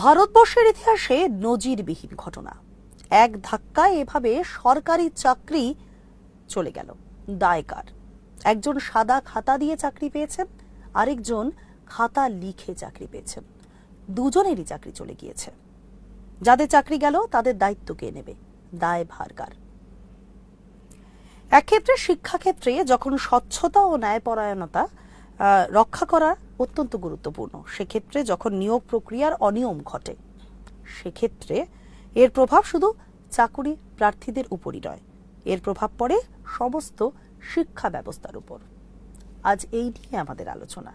ভারতবর্ষের ইতিহাসে নজিরবিহীন ঘটনা। এক ধাক্কায় এভাবে সরকারি চাকরি চলে গেল। দায় কার? একজন সাদা খাতা দিয়ে চাকরি পেয়েছেন, আরেকজন খাতা লিখে চাকরি পেয়েছেন। দুজনেরই চাকরি চলে গিয়েছে। যাদের চাকরি গেল তাদের দায়িত্ব কে নেবে? দায় ভার কার? এক ক্ষেত্রে শিক্ষাক্ষেত্রে যখন স্বচ্ছতা ও ন্যায়পরায়ণতা রক্ষা করা অত্যন্ত গুরুত্বপূর্ণ, সেক্ষেত্রে যখন নিয়োগ প্রক্রিয়ার অনিয়ম ঘটে, সেক্ষেত্রে এর প্রভাব শুধু চাকুরি প্রার্থীদের উপরই নয়, এর প্রভাব পড়ে সমস্ত শিক্ষা ব্যবস্থার উপর। আজ এই নিয়ে আমাদের আলোচনা।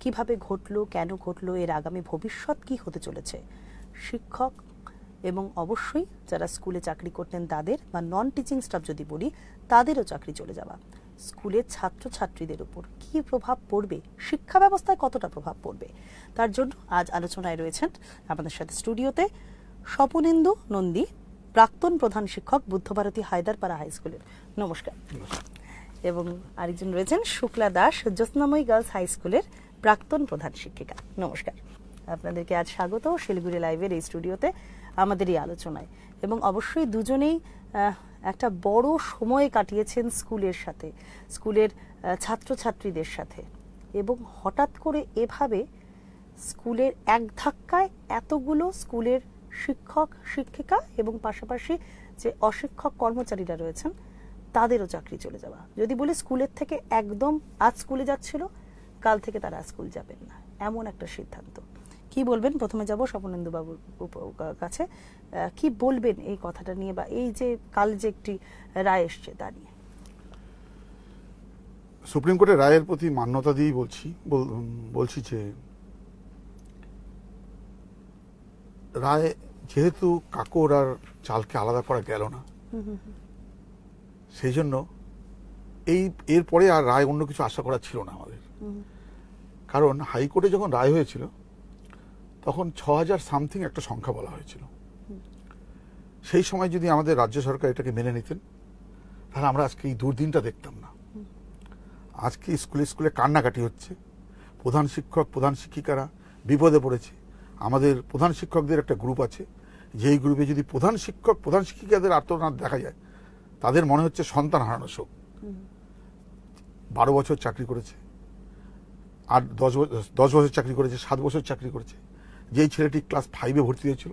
কিভাবে ঘটলো, কেন ঘটলো, এর আগামী ভবিষ্যৎ কি হতে চলেছে শিক্ষক এবং অবশ্যই যারা স্কুলে চাকরি করতেন তাদের, বা নন টিচিং স্টাফ যদি বলি, তাদেরও চাকরি চলে যাওয়া, স্কুলের ছাত্রছাত্রীদের উপর কি প্রভাব পড়বে, শিক্ষা ব্যবস্থায় কতটা প্রভাব পড়বে, তার জন্য আজ আলোচনায় রয়েছেন আমাদের সাথে স্টুডিওতে স্বপনেন্দু নন্দী, প্রাক্তন প্রধান শিক্ষক, বুদ্ধভারতী হায়দারপাড়া হাই স্কুলের। নমস্কার। এবং আরেকজন রয়েছেন শুক্লা দাস, জ্যোৎস্নাময়ী গার্লস হাই স্কুলের প্রাক্তন প্রধান শিক্ষিকা। নমস্কার। আপনাদেরকে আজ স্বাগত শিলিগুড়ি লাইভের এই স্টুডিওতে আমাদের এই আলোচনায়। এবং অবশ্যই দুজনেই একটা বড় সময় কাটিয়েছেন স্কুলের সাথে, স্কুলের ছাত্রছাত্রীদের সাথে, এবং হঠাৎ করে এভাবে স্কুলের এক ধাক্কায় এতগুলো স্কুলের শিক্ষক শিক্ষিকা এবং পাশাপাশি যে অশিক্ষক কর্মচারীরা রয়েছেন তাদেরও চাকরি চলে যাওয়া। যদি বলি স্কুলের থেকে একদম আজ স্কুলে যাচ্ছিল, কাল থেকে তারা স্কুল যাবেন না, এমন একটা সিদ্ধান্ত। কি বলবেন? প্রথমে যাব স্বপনেন্দু বাবুর কাছে। কি বলবেন এই কথাটা নিয়ে, বা এই যে কাল যে একটি রায় এসছে তা নিয়ে? সুপ্রিম কোর্টের রায়ের প্রতি মান্যতা দিয়েই বলছি যে রায় যেহেতু কাকড় আর চালকে আলাদা করা গেল না, সেই জন্য এরপরে আর রায় অন্য কিছু আশা করা ছিল না আমাদের। কারণ হাইকোর্টে যখন রায় হয়েছিল তখন ৬,০০০ সামথিং একটা সংখ্যা বলা হয়েছিল। সেই সময় যদি আমাদের রাজ্য সরকার এটাকে মেনে নিতেন তাহলে আমরা আজকে এই দুর্দিনটা দেখতাম না। আজকে স্কুলে স্কুলে কান্নাকাটি হচ্ছে, প্রধান শিক্ষক প্রধান শিক্ষিকারা বিপদে পড়েছে। আমাদের প্রধান শিক্ষকদের একটা গ্রুপ আছে, যেই গ্রুপে যদি প্রধান শিক্ষক প্রধান শিক্ষিকাদের আর্তনাদ দেখা যায় তাদের মনে হচ্ছে সন্তান হারানো শোক। 12 বছর চাকরি করেছে, আর 10 বছর চাকরি করেছে, 7 বছর চাকরি করেছে। যেই ছেলেটি ক্লাস 5-এ ভর্তি হয়েছিল,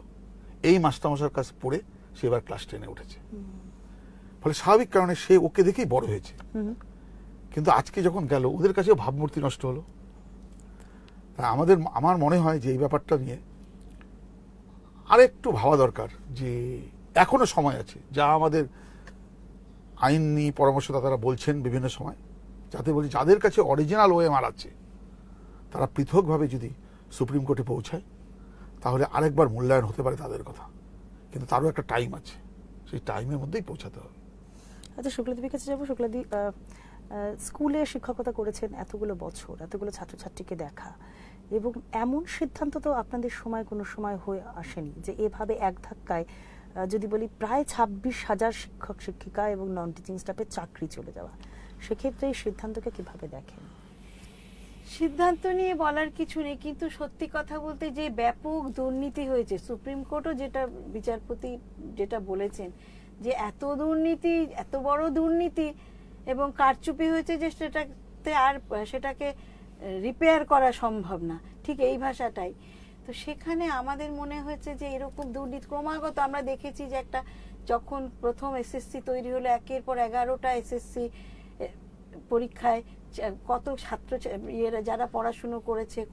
এই মাস্টারমশাইয়ের কাছে পড়ে সে এবার ক্লাস 10-এ উঠেছে। ফলে স্বাভাবিক কারণে সে ওকে দেখেই বড় হয়েছে। কিন্তু আজকে যখন গেল ওদের কাছেও ভাবমূর্তি নষ্ট হলো। আমার মনে হয় যে এই ব্যাপারটা নিয়ে আরেকটু ভাবা দরকার, যে এখনো সময় আছে, যা আমাদের আইনি পরামর্শদাতারা বলছেন বিভিন্ন সময়, যাতে বলি যাদের কাছে অরিজিনাল ওএমআর আছে তারা পৃথকভাবে যদি সুপ্রিম কোর্টে পৌঁছায় তাহলে আরেকবার মূল্যায়ন হতে পারে তাদের কথা। কিন্তু তারও একটা টাইম আছে, সেই টাইমের মধ্যেই পৌঁছাতে হবে। আচ্ছা, শুক্লাদির কাছে যাবো। শুক্লাদি, স্কুলে শিক্ষকতা করেছেন এতগুলো বছর, এতগুলো ছাত্রছাত্রীকে দেখা, এবং এমন সিদ্ধান্ত তো আপনাদের সময় কোনো সময় হয়ে আসেনি যে এভাবে এক ধাক্কায় যদি বলি প্রায় 26,000 শিক্ষক শিক্ষিকা এবং নন টিচিং স্টাফের চাকরি চলে যাওয়া। সেক্ষেত্রে এই সিদ্ধান্তকে কিভাবে দেখেন? সিদ্ধান্ত নিয়ে বলার কিছু নেই, কিন্তু সত্যি কথা বলতে যে ব্যাপক দুর্নীতি হয়েছে, সুপ্রিম কোর্টও যেটা বিচারপতি যেটা বলেছেন যে এত দুর্নীতি, এত বড় দুর্নীতি এবং কারচুপি হয়েছে যে সেটাকে রিপেয়ার করা সম্ভব না, ঠিক এই ভাষাটাই। তো সেখানে আমাদের মনে হয়েছে যে এরকম দুর্নীতি ক্রমাগত আমরা দেখেছি যে একটা যখন প্রথম এসএসসি তৈরি হলো, একের পর 11টা এসএসসি পরীক্ষায় কত ছাত্র যারা পড়াশুনো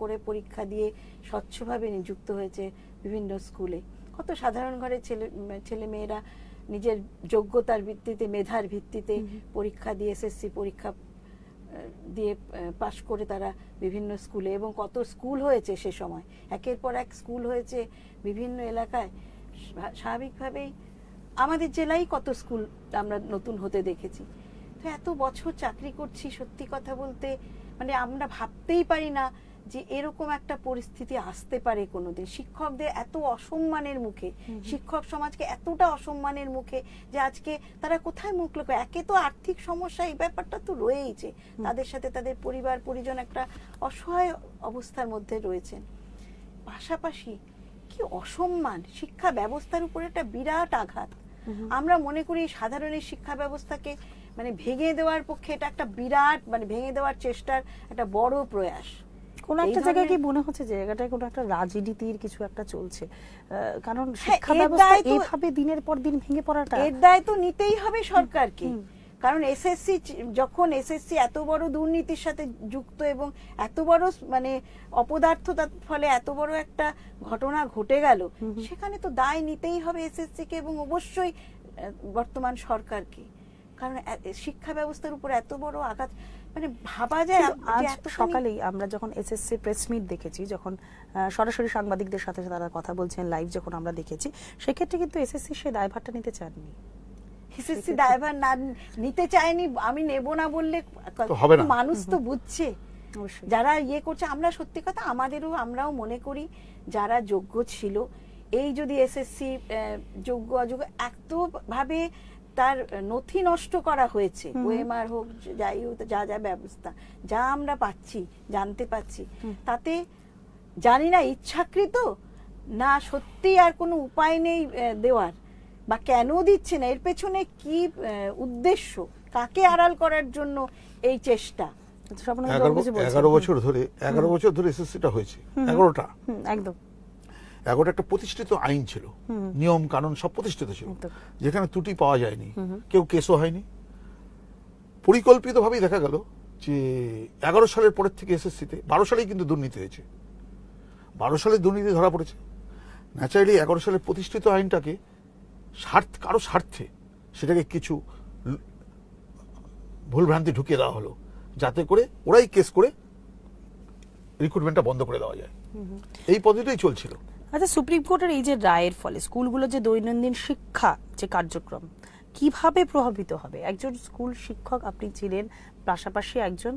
করে পরীক্ষা দিয়ে স্বচ্ছভাবে নিযুক্ত হয়েছে বিভিন্ন স্কুলে। কত সাধারণ ঘরের ছেলে মেয়েরা নিজের যোগ্যতার ভিত্তিতে, মেধার ভিত্তিতে পরীক্ষা দিয়ে এসএসসি পরীক্ষা দিয়ে পাশ করে তারা বিভিন্ন স্কুলে, এবং কত স্কুল হয়েছে সে সময়, একের পর এক স্কুল হয়েছে বিভিন্ন এলাকায়। স্বাভাবিকভাবেই আমাদের জেলায় কত স্কুল আমরা নতুন হতে দেখেছি। তো এত বছর চাকরি করছি, সত্যি কথা বলতে মানে আমরা ভাবতেই পারি না যে এরকম একটা পরিস্থিতি আসতে পারে কোনোদিন। শিক্ষকদের এত অসম্মানের মুখে, শিক্ষক সমাজকে এতটা অসম্মানের মুখে যে আজকে তারা কোথায় মুখ লুকোয়। একে তো আর্থিক সমস্যা, এই ব্যাপারটা তো রয়েইছে, তাদের সাথে তাদের পরিবার পরিজন একটা অসহায় অবস্থার মধ্যে রয়েছেন। পাশাপাশি কি অসম্মান, শিক্ষা ব্যবস্থার উপর একটা বিরাট আঘাত। আমরা মনে করি সাধারণ এই শিক্ষা ব্যবস্থাকে মানে ভেঙে দেওয়ার পক্ষে এটা একটা বিরাট মানে ভেঙে দেওয়ার চেষ্টার একটা বড় প্রয়াস। কোন একটা জায়গায় কি মনে হচ্ছে যে জায়গাটায় কোনো একটা রাজনীতির কিছু একটা চলছে? কারণ শিক্ষা ব্যবস্থা এইভাবে দিনের পর দিন ভেঙে পড়াটা, এর দায় তো নিতেই হবে সরকারকে। কারণ এসএসসি যখন এসএসসি এত বড় দুর্নীতির সাথে যুক্ত এবং এত বড় মানে অপদার্থতার ফলে এত বড় একটা ঘটনা ঘটে গেল, সেখানে তো দায় নিতেই হবে এসএসসি কে এবং অবশ্যই বর্তমান সরকারকে। কারণ শিক্ষা ব্যবস্থার উপর এত বড় আঘাত মানে ভাবা যায়। আজ সকালেই আমরা যখন এসএসসি প্রেস মিট দেখেছি, যখন সরাসরি সাংবাদিকদের সাথে তারা কথা বলছেন লাইভ যখন আমরা দেখেছি, সেক্ষেত্রে কিন্তু এসএসসি সে দায়ভারটা নিতে চাননি। এসএসসি দায়ভার না নিতে চায়নি, আমি নেব না বললে মানুষ তো বুঝছে যারা ইয়ে করছে। আমরা সত্যি কথা আমরাও মনে করি যারা যোগ্য ছিল, এই যদি এসএসসি যোগ্য অযোগ্য এত ভাবে তার নথি নষ্ট করা হয়েছে, ওএমআর হোক যাই হোক, যা যা ব্যবস্থা যা আমরা পাচ্ছি জানতে পাচ্ছি, তাতে জানি না ইচ্ছাকৃত না সত্যি আর কোনো উপায় নেই দেওয়ার, বা কেন দিচ্ছে না, এর পেছনে কি উদ্দেশ্য, কাকে আড়াল করার জন্য এই চেষ্টা। 11 বছর ধরে এসএসসিটা হয়েছে, 11টা একদম 11টা একটা প্রতিষ্ঠিত আইন ছিল, নিয়ম কানুন সব প্রতিষ্ঠিত ছিল, যেখানে ত্রুটি পাওয়া যায়নি, কেউ কেসও হয়নি। পরিকল্পিতভাবেই দেখা গেল যে 11 সালের পরের থেকে এসএসসিতে 12 সালেই কিন্তু দুর্নীতি হয়েছে, 12 সালের দুর্নীতি ধরা পড়েছে। ন্যাচারালি 11 সালের প্রতিষ্ঠিত আইনটাকে কারো স্বার্থে সেটাকে কিছু ভুলভ্রান্তি ঢুকিয়ে দেওয়া হলো, যাতে করে ওরাই কেস করে রিক্রুটমেন্টটা বন্ধ করে দেওয়া যায়। এই পদ্ধতিটাই চলছিল। আচ্ছা, সুপ্রিম কোর্টের এই যে রায়ের ফলে স্কুলগুলো যে দৈনন্দিন শিক্ষা যে কার্যক্রম কিভাবে প্রভাবিত হবে? একজন স্কুল শিক্ষক আপনি ছিলেন, পাশাপাশি একজন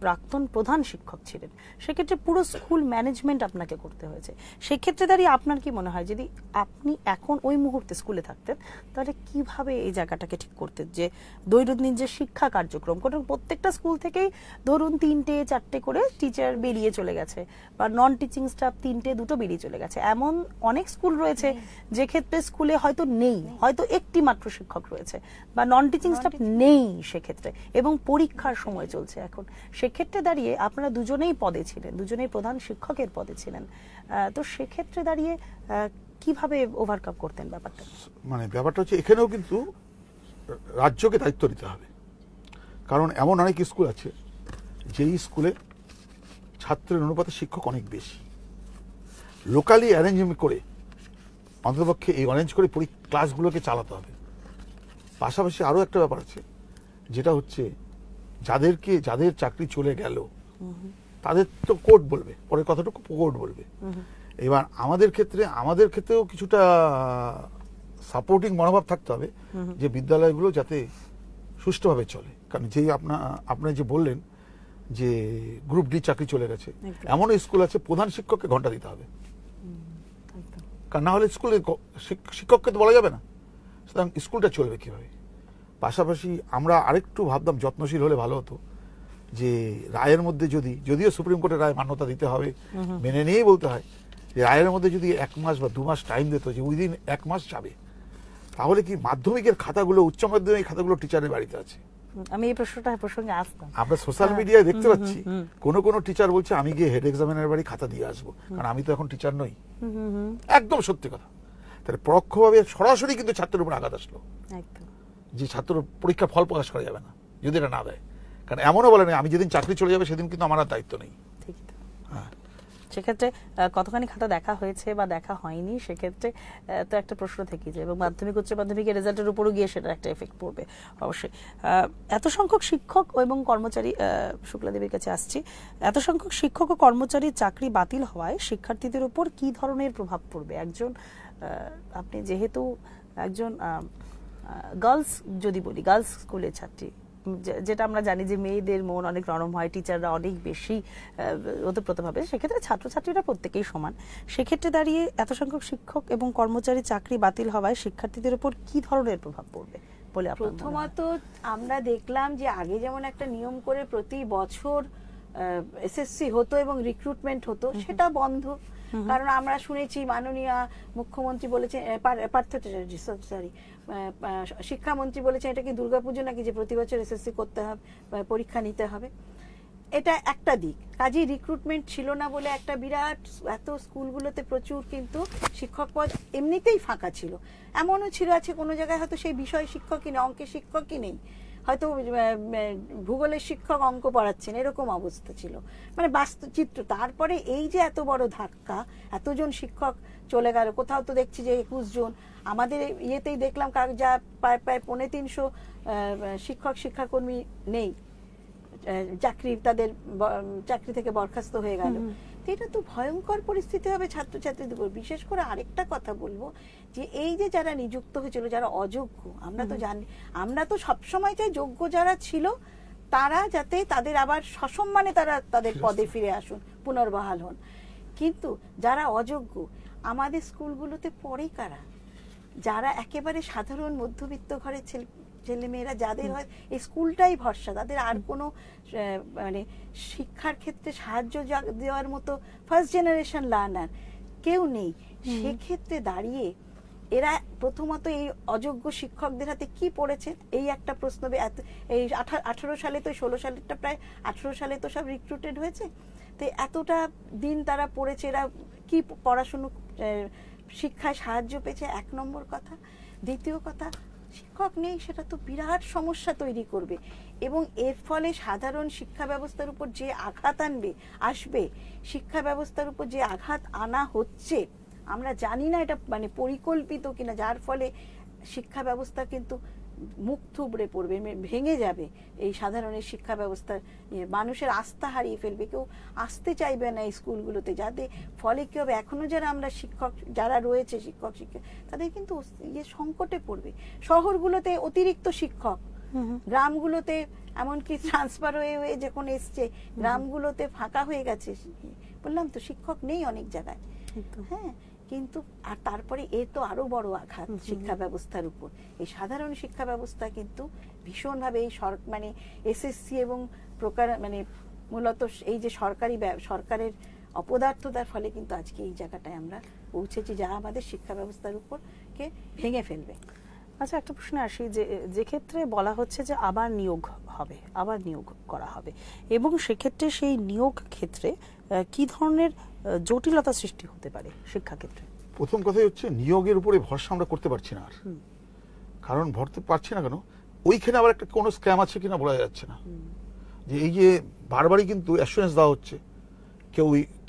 প্রাক্তন প্রধান শিক্ষক ছিলেন, সেক্ষেত্রে পুরো স্কুল ম্যানেজমেন্ট আপনাকে করতে হয়েছে। সেক্ষেত্রে দাঁড়িয়ে আপনার কি মনে হয় যদি আপনি এখন ওই মুহূর্তে স্কুলে থাকতেন, তাহলে কিভাবে এই জায়গাটাকে ঠিক করতেন যে দৈনন্দিন যে শিক্ষা কার্যক্রম, কারণ প্রত্যেকটা স্কুল থেকেই ধরুন 3-4টে করে টিচার বেরিয়ে চলে গেছে, বা নন টিচিং স্টাফ 3-2 বেরিয়ে চলে গেছে, এমন অনেক স্কুল রয়েছে যে ক্ষেত্রে স্কুলে হয়তো নেই, হয়তো একটি মাত্র শিক্ষক রয়েছে, বা নন টিচিং স্টাফ নেই সেক্ষেত্রে, এবং পরীক্ষার সময় চলছে এখন। সেক্ষেত্রে দাঁড়িয়ে আপনারা দুজনেই পদে ছিলেন, দুজনেই প্রধান শিক্ষকের পদে ছিলেন, তো সেক্ষেত্রে দাঁড়িয়ে কিভাবে ওভারকাম করতেন ব্যাপারটা? মানে ব্যাপারটা হচ্ছে এখানেও কিন্তু রাজ্যকে দায়িত্ব নিতে হবে, কারণ এমন অনেক স্কুল আছে যেই স্কুলে ছাত্রের অনুপাতে শিক্ষক অনেক বেশি, লোকালি অ্যারেঞ্জমেন্ট করে অন্ততপক্ষে এই অ্যারেঞ্জ করে ক্লাসগুলোকে চালাতে হবে। পাশাপাশি আরও একটা ব্যাপার আছে, যেটা হচ্ছে যাদের চাকরি চলে গেল তাদের তো কোর্ট বলবে, পরের কথাটুকু কোর্ট বলবে। এবার আমাদের ক্ষেত্রেও কিছুটা সাপোর্টিং মনোভাব থাকতে হবে যে বিদ্যালয়গুলো যাতে সুষ্ঠুভাবে চলে। কারণ যেই আপনি যে বললেন যে গ্রুপ ডি চাকরি চলে গেছে, এমন স্কুল আছে প্রধান শিক্ষককে ঘন্টা দিতে হবে, কারণ না হলে স্কুলে শিক্ষককে তো বলা যাবে না, সুতরাং স্কুলটা চলবে কিভাবে। পাশাপাশি আমরা আরেকটু ভাবতাম যত্নশীল হলে ভালো হতো, যে রায়ের মধ্যে যদিও সুপ্রিম কোর্টের রায় মান্যতা দিতে হবে, মেনে নিয়েই বলতে হয়, যে রায়ের মধ্যে যদি 1 মাস বা 2 মাস টাইম দিত, যে উইদিন 1 মাস যাবে, তাহলে কি মাধ্যমিকের খাতাগুলো, উচ্চ মাধ্যমিক খাতাগুলো টিচারের বাড়িতে আছে। আমি এই প্রসঙ্গে আসতাম, আমরা সোশ্যাল মিডিয়ায় দেখতে পাচ্ছি কোন টিচার বলছে আমি গিয়ে হেড এক্সামিনার বাড়ি খাতা দিয়ে আসবো, কারণ আমি তো এখন টিচার নই। একদম সত্যি কথা। তাহলে পরোক্ষভাবে সরাসরি কিন্তু ছাত্রের উপর আঘাত আসলো, যে ছাত্র পরীক্ষা ফল প্রকাশ করা যাবে না যদি এটা না দেয়। কারণ এমনও বলে না আমি যেদিন চাকরি চলে যাবে সেদিন কিন্তু আমার আর দায়িত্ব নেই। সেক্ষেত্রে কতখানি খাতা দেখা হয়েছে বা দেখা হয়নি, সেক্ষেত্রে তো একটা প্রশ্ন থেকে যায়, এবং মাধ্যমিক উচ্চ মাধ্যমিকের রেজাল্টের উপরও গিয়ে সেটার একটা এফেক্ট পড়বে অবশ্যই। এত সংখ্যক শিক্ষক এবং কর্মচারী, শুক্লাদেবীর কাছে আসছি, এত সংখ্যক শিক্ষক ও কর্মচারীর চাকরি বাতিল হওয়ায় শিক্ষার্থীদের উপর কি ধরনের প্রভাব পড়বে? আপনি যেহেতু একজন গার্লস, যদি বলি গার্লস স্কুলের ছাত্রী, যেটা আমরা জানি যে মেয়েদের মন অনেক নরম হয়, টিচাররা অনেক বেশি ওতপ্রোতভাবে, সেক্ষেত্রে ছাত্রছাত্রীরা প্রত্যেকেই সমান। সেক্ষেত্রে দাঁড়িয়ে এত সংখ্যক শিক্ষক এবং কর্মচারী চাকরি বাতিল হওয়ায় শিক্ষার্থীদের উপর কি ধরনের প্রভাব পড়বে বলে? প্রথমত আমরা দেখলাম যে আগে যেমন একটা নিয়ম করে প্রতি বছর এসএসসি হতো এবং রিক্রুটমেন্ট হতো সেটা বন্ধ। কারণ আমরা শুনেছি মাননীয় মুখ্যমন্ত্রী বলেছেন, পার্থ চ্যাটার্জি সরি, শিক্ষামন্ত্রী বলেছেন এটা কি দুর্গাপুজো নাকি যে প্রতি বছর এসএসসি করতে হবে, পরীক্ষা নিতে হবে। এটা একটা দিক। কাজেই রিক্রুটমেন্ট ছিল না বলে একটা বিরাট এত স্কুলগুলোতে প্রচুর কিন্তু শিক্ষক পদ এমনিতেই ফাঁকা ছিল। এমনও ছিল আছে কোনো জায়গায় হয়তো সেই বিষয় শিক্ষকই নেই, অঙ্কের শিক্ষকই নেই, হয়তো ভূগোলের শিক্ষক অঙ্ক পড়াচ্ছেন, এরকম অবস্থা ছিল, মানে বাস্তব চিত্র। তারপরে এই যে এত বড় ধাক্কা, এতজন শিক্ষক চলে গেল, কোথাও তো দেখছি যে 21 জন, আমাদের ইয়েতেই দেখলাম যা প্রায় 350 শিক্ষক শিক্ষাকর্মী নেই, তাদের চাকরি থেকে বরখাস্ত হয়ে গেল। এটা তো ভয়ঙ্কর পরিস্থিতি হবে ছাত্রছাত্রীদের উপর। বিশেষ করে আরেকটা কথা বলবো যে এই যে যারা নিযুক্ত হয়েছিল, যারা অযোগ্য, আমরা তো জানি, আমরা তো সবসময় চাই যোগ্য যারা ছিল তারা যাতে তাদের আবার সসম্মানে তারা তাদের পদে ফিরে আসুন, পুনর্বহাল হন। কিন্তু যারা অযোগ্য আমাদের স্কুলগুলোতে পড়ে কারা? যারা একেবারে সাধারণ মধ্যবিত্ত ঘরের ছেলেমেয়েরা, যাদের হয় এই স্কুলটাই ভরসা, তাদের আর কোনো মানে শিক্ষার ক্ষেত্রে সাহায্য দেওয়ার মতো ফার্স্ট জেনারেশন লার্নার কেউ নেই। সেক্ষেত্রে দাঁড়িয়ে এরা প্রথমত এই অযোগ্য শিক্ষকদের হাতে কি পড়েছে এই একটা প্রশ্ন। এই 18 সালে তো 16 সালেরটা প্রায় 18 সালে তো সব রিক্রুটেড হয়েছে, তো এতটা দিন তারা পড়েছে, এরা কি পড়াশুনো শিক্ষায় সাহায্য পেয়েছে, এক নম্বর কথা। দ্বিতীয় কথা, শিক্ষক নেই, সেটা তো বিরাট সমস্যা তৈরি করবে এবং এর ফলে সাধারণ শিক্ষা ব্যবস্থার উপর যে আঘাত আসবে, শিক্ষা ব্যবস্থার উপর যে আঘাত আনা হচ্ছে আমরা জানি না এটা মানে পরিকল্পিত কিনা, যার ফলে শিক্ষা ব্যবস্থা কিন্তু মুখ থুবড়ে পড়বে, ভেঙে যাবে। এই সাধারণের শিক্ষা ব্যবস্থার মানুষের আস্থা হারিয়ে ফেলবে, কেউ আসতে চাইবে না এই স্কুলগুলোতে, যাতে ফলে কি হবে, এখনো যারা আমরা শিক্ষক যারা রয়েছে শিক্ষক তাদের কিন্তু সংকটে পড়বে। শহরগুলোতে অতিরিক্ত শিক্ষক, গ্রামগুলোতে এমনকি ট্রান্সফার হয়ে যখন এসছে গ্রামগুলোতে ফাঁকা হয়ে গেছে, বললাম তো শিক্ষক নেই অনেক জায়গায়। হ্যাঁ, কিন্তু আর তারপরে এর তো আরো বড় আঘাত শিক্ষা ব্যবস্থার উপর। এই সাধারণ শিক্ষা ব্যবস্থা কিন্তু ভীষণভাবে এই মানে এসএসসি এবং মানে মূলত এই যে সরকারের অপদার্থতার ফলে কিন্তু আজকে এই জায়গাটায় আমরা পৌঁছেছি, যা আমাদের শিক্ষা ব্যবস্থার উপর কে ভেঙে ফেলবে। আচ্ছা, একটা প্রশ্নে আসি, যে ক্ষেত্রে বলা হচ্ছে যে আবার নিয়োগ হবে, আবার নিয়োগ করা হবে, এবং সেক্ষেত্রে সেই নিয়োগ ক্ষেত্রে কি ধরনের জটিলতা সৃষ্টি হতে পারে শিক্ষাক্ষেত্রে? প্রথম কথাই হচ্ছে নিয়োগের উপরে ভরসা আমরা করতে পারছি না আর। কারণ ভরতে পারছি না কেন, ওইখানে আবার একটা কোনো স্ক্যাম আছে কিনা বলা যাচ্ছে না। যে এই যে বারবারই কিন্তু অ্যাসুরেন্স দেওয়া হচ্ছে,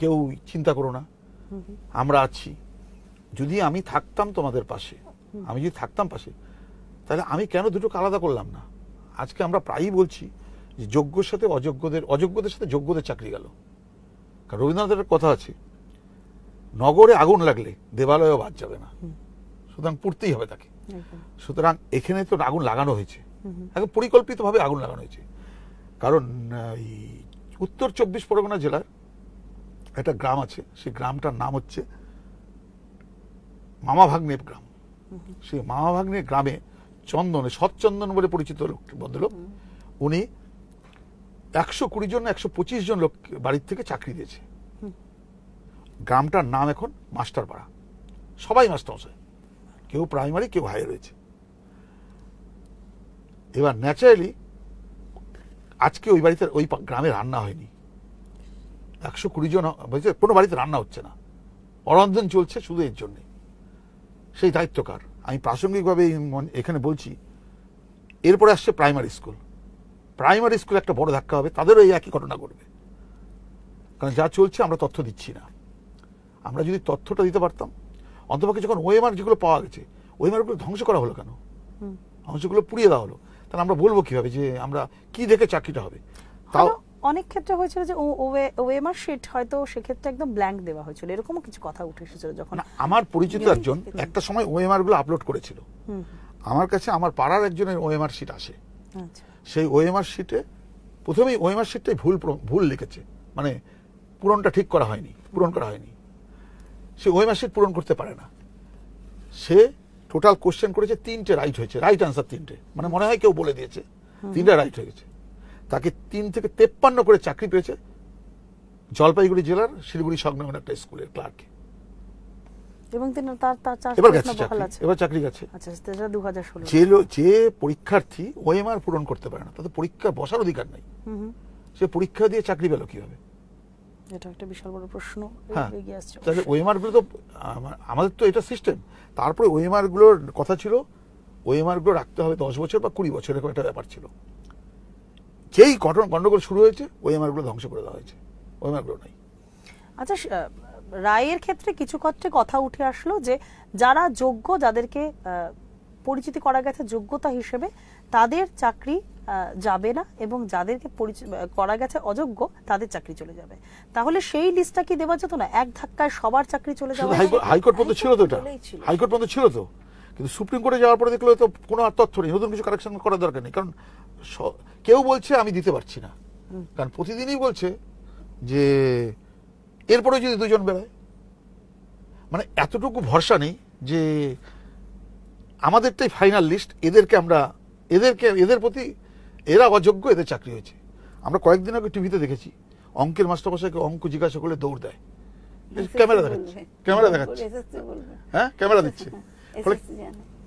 কেউ চিন্তা করো না, আমরা আছি, যদি আমি থাকতাম তোমাদের পাশে, আমি যদি থাকতাম পাশে, তাহলে আমি কেন দুটোকে আলাদা করলাম না? আজকে আমরা প্রায়ই বলছি যে যোগ্যর সাথে অযোগ্যদের সাথে যোগ্যদের চাকরি গেল। কারণ রবীন্দ্রনাথের কথা আছে, নগরে আগুন লাগলে দেবালয়ও বাদ যাবে না, সুতরাং পুড়তেই হবে তাকে। সুতরাং এখানে তো আগুন লাগানো হয়েছে, একদম পরিকল্পিতভাবে আগুন লাগানো হয়েছে। কারণ এই উত্তর 24 পরগনা জেলার একটা গ্রাম আছে, সেই গ্রামটার নাম হচ্ছে মামা ভাগ্নে গ্রাম। সেই মামা ভাগ্নে গ্রামে সৎচন্দন বলে পরিচিত ভদ্রলোক, উনি 120 জন 125 জন লোক বাড়ির থেকে চাকরি দিয়েছে। গ্রামটার নাম এখন মাস্টারপাড়া, সবাই মাস্টারমশাই, কেউ প্রাইমারি কেউ হাই রয়েছে। এবার ন্যাচারালি আজকে ওই বাড়িতে ওই গ্রামে রান্না হয়নি, 120 জন কোনো বাড়িতে রান্না হচ্ছে না, অরন্ধন চলছে শুধু এর জন্যে। সেই দায়িত্ব কার? আমি প্রাসঙ্গিকভাবে এখানে বলছি, এরপরে আসছে প্রাইমারি স্কুল। প্রাইমারি স্কুলে একটা বড় ধাক্কা হবে, তাদেরও এই একই ঘটনা ঘটবে। কারণ যা চলছে আমরা তথ্য দিচ্ছি না। আমরা যদি তথ্যটা দিতে পারতাম, অন্তপক্ষে যখন ওএমআর যেগুলো পাওয়া গেছে, ওএমআর গুলো ধ্বংস করা হলো কেন? ধ্বংসগুলো পুড়িয়ে দেওয়া হলো, তাহলে আমরা বলবো কিভাবে যে আমরা কি দেখে চাকরিটা হবে? তাও অনেক ক্ষেত্রে হয়েছিল যে ওএমআর শিট হয়তো সেক্ষেত্রে একদম ব্ল্যাঙ্ক দেওয়া হয়েছিল, এরকমও কিছু কথা উঠে এসেছিল। যখন আমার পরিচিত একজন একটা সময় ওএমআর গুলো আপলোড করেছিল, আমার কাছে আমার পাড়ার একজনের ওএমআর শিট আসে। সেই ওএমআর শিটে প্রথমেই ওএমআর শিটটাই ভুল লিখেছে, মানে পূরণ করা হয়নি। সে ওএমআর শিট পূরণ করতে পারে না। সে টোটাল কোশ্চেন করেছে 3টে রাইট হয়েছে, রাইট আনসার 3টে, মানে মনে হয় কেউ বলে দিয়েছে 3টা রাইট হয়ে গেছে। তাকে 3 থেকে 53 করে চাকরি পেয়েছে জলপাইগুড়ি জেলার শিলিগুড়ি সংলগ্ন একটা স্কুলের ক্লার্ক। এবং তিনি তার এবার গেছে চাকরি, এবার চাকরি গেছে। আচ্ছা, সেটা 2016। যে পরীক্ষার্থী ওএমআর পূরণ করতে পারে না, তাতে পরীক্ষা বসার অধিকার নাই, সে পরীক্ষা দিয়ে চাকরি পেল কিভাবে? এটা একটা বিশাল বড় প্রশ্ন এগিয়ে আসছে। তাহলে ওএমআর গুলো তো আমাদের তো এটা সিস্টেম। তারপরে ওএমআর গুলোর কথা ছিল, ওএমআর গুলো রাখতে হবে 10 বছর বা 20 বছর, এরকম একটা ব্যাপার ছিল। যেই গন্ডগোল শুরু হয়েছে ওএমআর গুলো ধ্বংস করে দেওয়া হয়েছে, ওএমআর গুলো নাই। আচ্ছা, রায়ের ক্ষেত্রে কিছু ক্ষেত্রে কথা উঠে আসলো যে যারা যোগ্য, যাদেরকে পরিচিতি করা গেছে যোগ্যতা হিসেবে, তাদের চাকরি যাবে না, এবং যাদেরকে করা গেছে অযোগ্য তাদের চাকরি চলে যাবে। তাহলে সেই লিস্টটা কি দেওয়া যেত না? এক ধাক্কায় সবার চাকরি চলে যাবে। হাইকোর্ট পর্যন্ত ছিল তো, এটা হাইকোর্ট পর্যন্ত ছিল তো, কিন্তু সুপ্রিম কোর্টে যাওয়ার পরে দেখলো তো কোনো আর তথ্য নেই, নতুন কিছু কারেকশন করার দরকার নেই। কারণ কেউ বলছে আমি দিতে পারছি না, কারণ প্রতিদিনই বলছে যে এরপরে যদি দুজন বেরোয়, মানে এতটুকু ভরসা নেই যে আমাদেরটাই ফাইনাল লিস্ট, এদের প্রতি এরা অযোগ্য, এদের চাকরি হয়েছে। আমরা কয়েকদিন আগে টিভিতে দেখেছি অঙ্কের মাস্টারমশাইকে অঙ্ক জিজ্ঞাসা করলে দৌড় দেয়, ক্যামেরা দেখাচ্ছে, হ্যাঁ ক্যামেরা দিচ্ছে,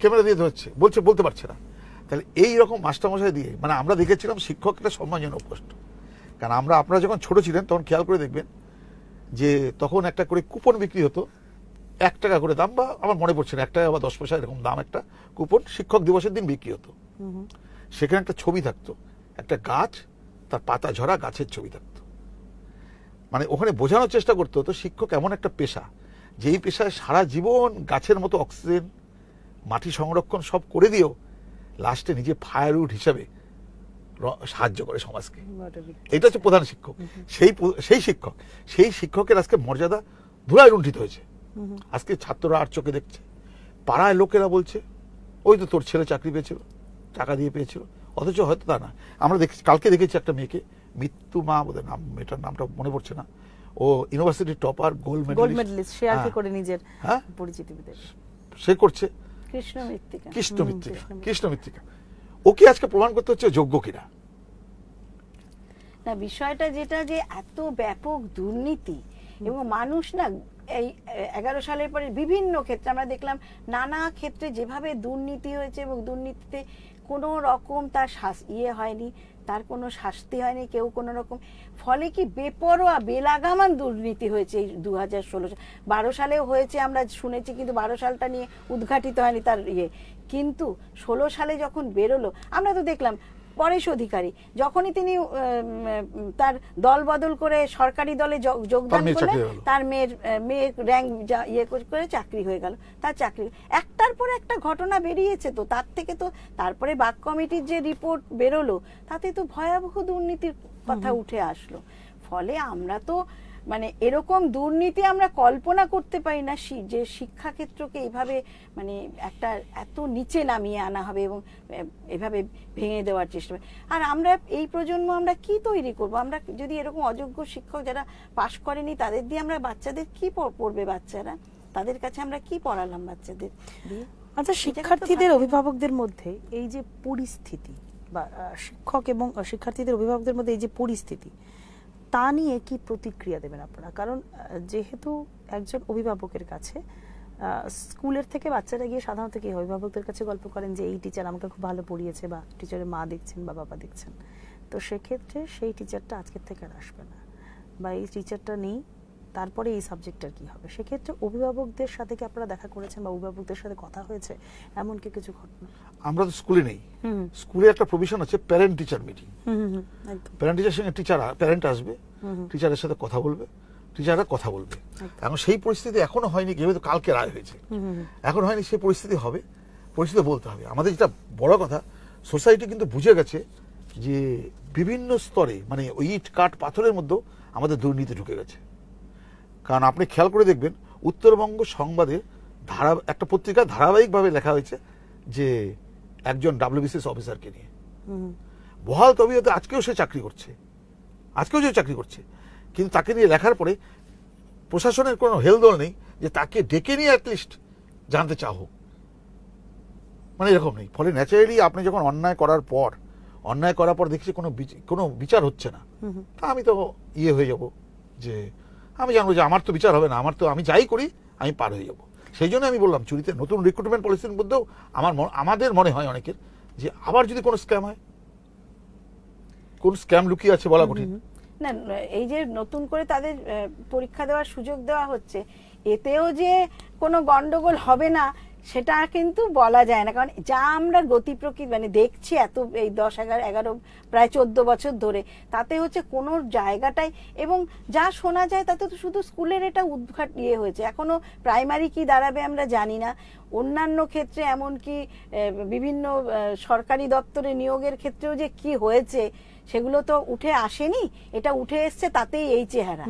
ক্যামেরা দিয়ে ধরছে, বলতে পারছে না। তাহলে এই রকম মাস্টারমশাই দিয়ে, মানে আমরা দেখেছিলাম শিক্ষক একটা সম্মানজনক পোস্ট। কারণ আপনারা যখন ছোট ছিলেন তখন খেয়াল করে দেখবেন যে তখন একটা করে কুপন বিক্রি হতো, 1 টাকা করে দাম, বা আমার মনে পড়ছে না 1 টাকা বা 10 পয়সা এরকম দাম একটা কুপন শিক্ষক দিবসের দিন বিক্রি হতো। সেখানে একটা ছবি থাকতো, একটা গাছ, তার পাতা ঝরা গাছের ছবি থাকতো। মানে ওখানে বোঝানোর চেষ্টা করতে হতো শিক্ষক এমন একটা পেশা, যেই পেশায় সারা জীবন গাছের মতো অক্সিজেন, মাটি সংরক্ষণ সব করে দিয়েও লাস্টে নিজে ফায়ারউড হিসাবে সাহায্য করে সমাজকে। এটা হচ্ছে প্রধান শিক্ষক। সেই শিক্ষকের আজকে মর্যাদা ধুলায় লুণ্ঠিত হয়েছে। আজকে ছাত্ররা আর চোখে দেখছে, পাড়ায় লোকেরা বলছে ওই তো তোর ছেলে চাকরি পেয়েছিল, টাকা দিয়ে পেয়েছিল, অথচ হয়তো তা না। আমরা কালকে দেখেছি একটা মেয়েকে, মৃত্যু মা বোধহয় নাম, মেয়েটার নামটা মনে পড়ছে না, ও ইউনিভার্সিটি টপার, গোল্ড মেডেলিস্ট, সে আর কি করে নিজের পরিচিতি সে করছে, কৃষ্ণ মৃত্তিকা। ওকে আজকে প্রমাণ করতে হচ্ছে যোগ্য কিনা। না, বিষয়টা যেটা যে এত ব্যাপক দুর্নীতি, এবং মানুষ না এই 11 সালের পরে বিভিন্ন ক্ষেত্রে আমরা দেখলাম নানা ক্ষেত্রে যেভাবে দুর্নীতি হয়েছে, এবং দুর্নীতিতে কোনো রকম তার হয়নি, তার কোনো শাস্তি হয়নি, কেউ কোনো রকম, ফলে কি বেপরোয়া বেলাগামান দুর্নীতি হয়েছে এই 2016-12 সালেও হয়েছে আমরা শুনেছি, কিন্তু 12 সালটা নিয়ে উদ্ঘাটিত হয়নি তার কিন্তু 16 সালে যখন বেরোলো, আমরা তো দেখলাম পরেশ অধিকারী যখনই তিনি তার দল বদল করে সরকারি দলে যোগদান করলেন, তার মেয়ের র্যাঙ্ক করে চাকরি হয়ে গেল, তার চাকরি। একটার পর একটা ঘটনা বেরিয়েছে, তো তার থেকে তো তারপরে বাক কমিটির যে রিপোর্ট বেরোলো, তাতে তো ভয়াবহ দুর্নীতির কথা উঠে আসলো। ফলে আমরা তো মানে এরকম দুর্নীতি আমরা কল্পনা করতে পারি না যে শিক্ষাক্ষেত্রকে এইভাবে মানে একটা এত নিচে নামিয়ে আনা হবে এবং এভাবে ভেঙে দেওয়ার চেষ্টা হবে। আর আমরা এই প্রজন্ম আমরা কি তৈরি করব? আমরা যদি এরকম অযোগ্য শিক্ষক যারা পাশ করেনি তাদের দিয়ে আমরা বাচ্চাদের কি পড়বে? বাচ্চারা তাদের কাছে আমরা কি পড়ালাম বাচ্চাদের দিয়ে? আচ্ছা, শিক্ষার্থীদের অভিভাবকদের মধ্যে এই যে পরিস্থিতি, বা শিক্ষক এবং শিক্ষার্থীদের অভিভাবকদের মধ্যে এই যে পরিস্থিতি, তা নিয়ে কি প্রতিক্রিয়া দেবেন আপনারা? কারণ যেহেতু একজন অভিভাবকের কাছে স্কুলের থেকে বাচ্চারা গিয়ে সাধারণত কি অভিভাবকদের কাছে গল্প করেন যে এই টিচার আমাকে খুব ভালো পড়িয়েছে, বা টিচারের মা দেখছেন বা বাবা দেখছেন, তো সেক্ষেত্রে সেই টিচারটা আজকের থেকে আর আসবে না, বা এই টিচারটা নেই, তারপরে এই সাবজেক্টটার কি হবে? সেক্ষেত্রে অভিভাবকদের সাথে কি আপনারা দেখা করেছেন বা অভিভাবকদের সাথে কথা হয়েছে এমন কি কিছু ঘটনা? আমরা তো স্কুলে নেই, স্কুলে একটা প্রভিশন আছে parent teacher meeting. Parent teacher সঙ্গে প্যারেন্ট আসবে, টিচারের সাথে কথা বলবে, টিচাররা কথা বলবে। এখন সেই পরিস্থিতি এখনো হয়নি, যেহেতু কালকে রায় হয়েছে, এখন হয়নি, সেই পরিস্থিতি হবে, পরিস্থিতি বলতে হবে। আমাদের যেটা বড় কথা, সোসাইটি কিন্তু বুঝে গেছে যে বিভিন্ন স্তরে, মানে ওই ইট কাঠ পাথরের মধ্যেও আমাদের দুর্নীতি ঢুকে গেছে। কারণ আপনি খেয়াল করে দেখবেন উত্তরবঙ্গ সংবাদে একটা পত্রিকা ধারাবাহিকভাবে লেখা হয়েছে যে একজন WBCS অফিসারকে নিয়ে, বহাল তবিয়তে আজকেও সে চাকরি করছে, কিন্তু তাকে নিয়ে লেখার পরে প্রশাসনের কোনো হেলদোল নেই যে তাকে ডেকে নিয়ে অ্যাটলিস্ট জানতে চাও, মানে এরকম নেই। ফলে ন্যাচারালি আপনি যখন অন্যায় করার পর দেখছি কোনো বিচার হচ্ছে না, তা আমি তো হয়ে যাব, যে আমি জানবো যে আমার তো বিচার হবে না, আমার তো আমি যাই করি আমি পার হয়ে যাবো। সেই জন্য আমি বললাম চুরিতে নতুন রিক্রুটমেন্ট পলিসির মধ্যেও আমাদের মনে হয় অনেকের যে আবার যদি কোনো স্ক্যাম হয়, কোন স্ক্যাম লুকিয়ে আছে বলা কঠিন। না, এই যে নতুন করে তাদের পরীক্ষা দেওয়ার সুযোগ দেওয়া হচ্ছে, এতেও যে কোনো গন্ডগোল হবে না সেটা কিন্তু বলা যায় না। কারণ যা আমরা গতি প্রকৃতি মানে দেখছি এত এই 10-11 প্রায় 14 বছর ধরে, তাতে হচ্ছে কোনো জায়গাটাই, এবং যা শোনা যায় তাতে তো শুধু স্কুলের এটা উদ্ঘাট হয়েছে, এখনো প্রাইমারি কি দাঁড়াবে আমরা জানি না। অন্যান্য ক্ষেত্রে এমনকি বিভিন্ন সরকারি দপ্তরে নিয়োগের ক্ষেত্রেও যে কি হয়েছে সেগুলো তো উঠে আসেনি, এটা উঠে এসছে তাতেই এই চেহারা।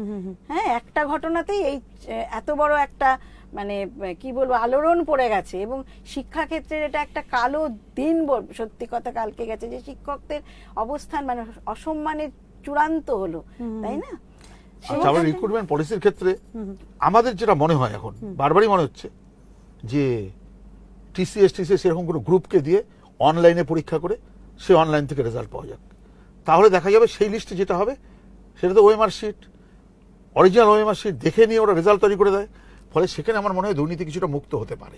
হ্যাঁ, একটা ঘটনাতেই এই এত বড় একটা মানে কি বলবো আলোড়ন পড়ে গেছে। এবং শিক্ষা ক্ষেত্রের এটা একটা কালো দিন, সত্যি কথা কালকে গেছে, যে শিক্ষকদের অবস্থান মানে অসম্মানের চূড়ান্ত হলো, তাই না? আবার রিক্রুটমেন্ট পলিসির ক্ষেত্রে আমাদের যেটা মনে হয় এখন বারবারই মনে হচ্ছে যে টিসিএস এরকম কোনো গ্রুপকে দিয়ে অনলাইনে পরীক্ষা করে সে অনলাইন থেকে রেজাল্ট পাওয়া যাক, তাহলে দেখা যাবে সেই লিস্টে যেটা হবে সেটা তো OMR sheet, original OMR sheet দেখে নিয়ে ওরা রেজাল্ট তৈরি করে দেয়। ফলে সেখানে আমার মনে হয় দুর্নীতি কিছুটা মুক্ত হতে পারে,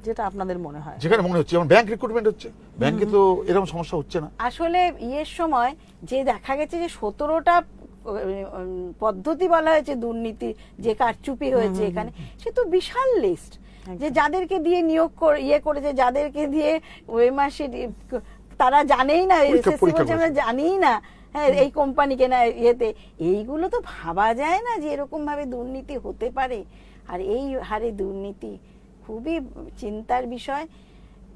যেটা আপনাদের মনে হয়। যেখানে মনে হচ্ছে যেমন ব্যাংক রিক্রুটমেন্ট হচ্ছে, ব্যাংকে তো এরকম সমস্যা হচ্ছে না। আসলে ইয়ের সময় যে দেখা গেছে যে 17টা পদ্ধতি বলা হয়েছে দুর্নীতি, যে কারচুপি হয়েছে এখানে, সে তো বিশাল লিস্ট, যে যাদেরকে দিয়ে নিয়োগ করেছে, যাদেরকে দিয়ে ওএমআর শিট তারা জানেই না, আমরা জানিই না হ্যাঁ এই কোম্পানিকে না ইয়েতে, এইগুলো তো ভাবা যায় না যে এরকম ভাবে দুর্নীতি হতে পারে। আর এই হারে দুর্নীতি খুবই চিন্তার বিষয়।